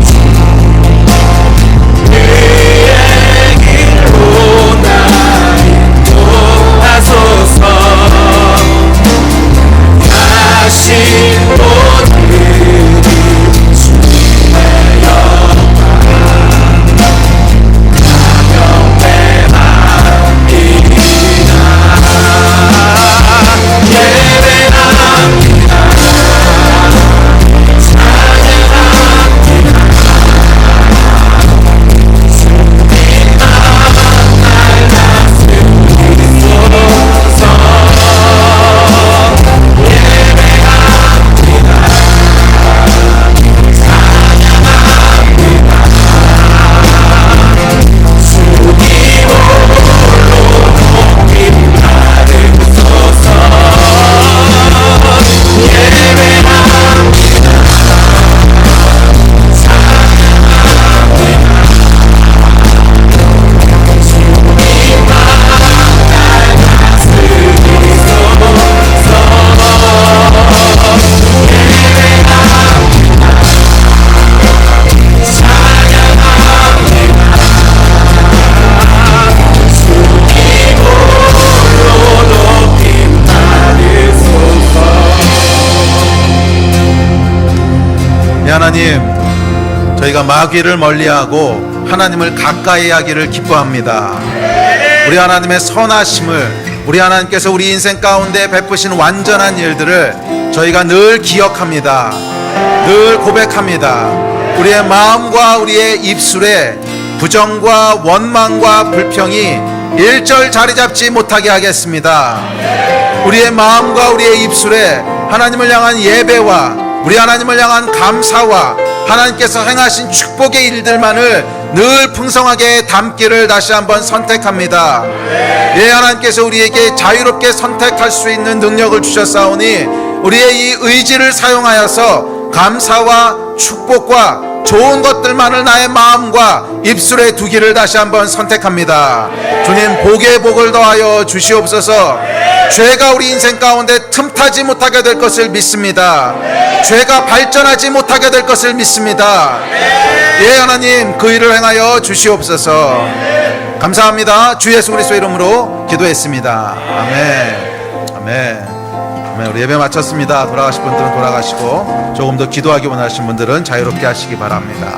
주, 그의 길로 날 인도하소서. 하신 모든 일 주님의 영광 다 경배합니다. 예배합니다. 하나님, 저희가 마귀를 멀리하고 하나님을 가까이 하기를 기뻐합니다. 우리 하나님의 선하심을, 우리 하나님께서 우리 인생 가운데 베푸신 완전한 일들을 저희가 늘 기억합니다. 늘 고백합니다. 우리의 마음과 우리의 입술에 부정과 원망과 불평이 일절 자리 잡지 못하게 하겠습니다. 우리의 마음과 우리의 입술에 하나님을 향한 예배와 우리 하나님을 향한 감사와 하나님께서 행하신 축복의 일들만을 늘 풍성하게 담기를 다시 한번 선택합니다. 예, 하나님께서 우리에게 자유롭게 선택할 수 있는 능력을 주셨사오니 우리의 이 의지를 사용하여서 감사와 축복과 좋은 것들만을 나의 마음과 입술에 두기를 다시 한번 선택합니다. 주님, 복에 복을 더하여 주시옵소서. 죄가 우리 인생 가운데 틈타지 못하게 될 것을 믿습니다. 죄가 발전하지 못하게 될 것을 믿습니다. 예, 하나님, 그 일을 행하여 주시옵소서. 감사합니다. 주 예수 그리스도 이름으로 기도했습니다. 아멘. 아멘. 아멘. 우리 예배 마쳤습니다. 돌아가실 분들은 돌아가시고 조금 더 기도하기 원하시는 분들은 자유롭게 하시기 바랍니다.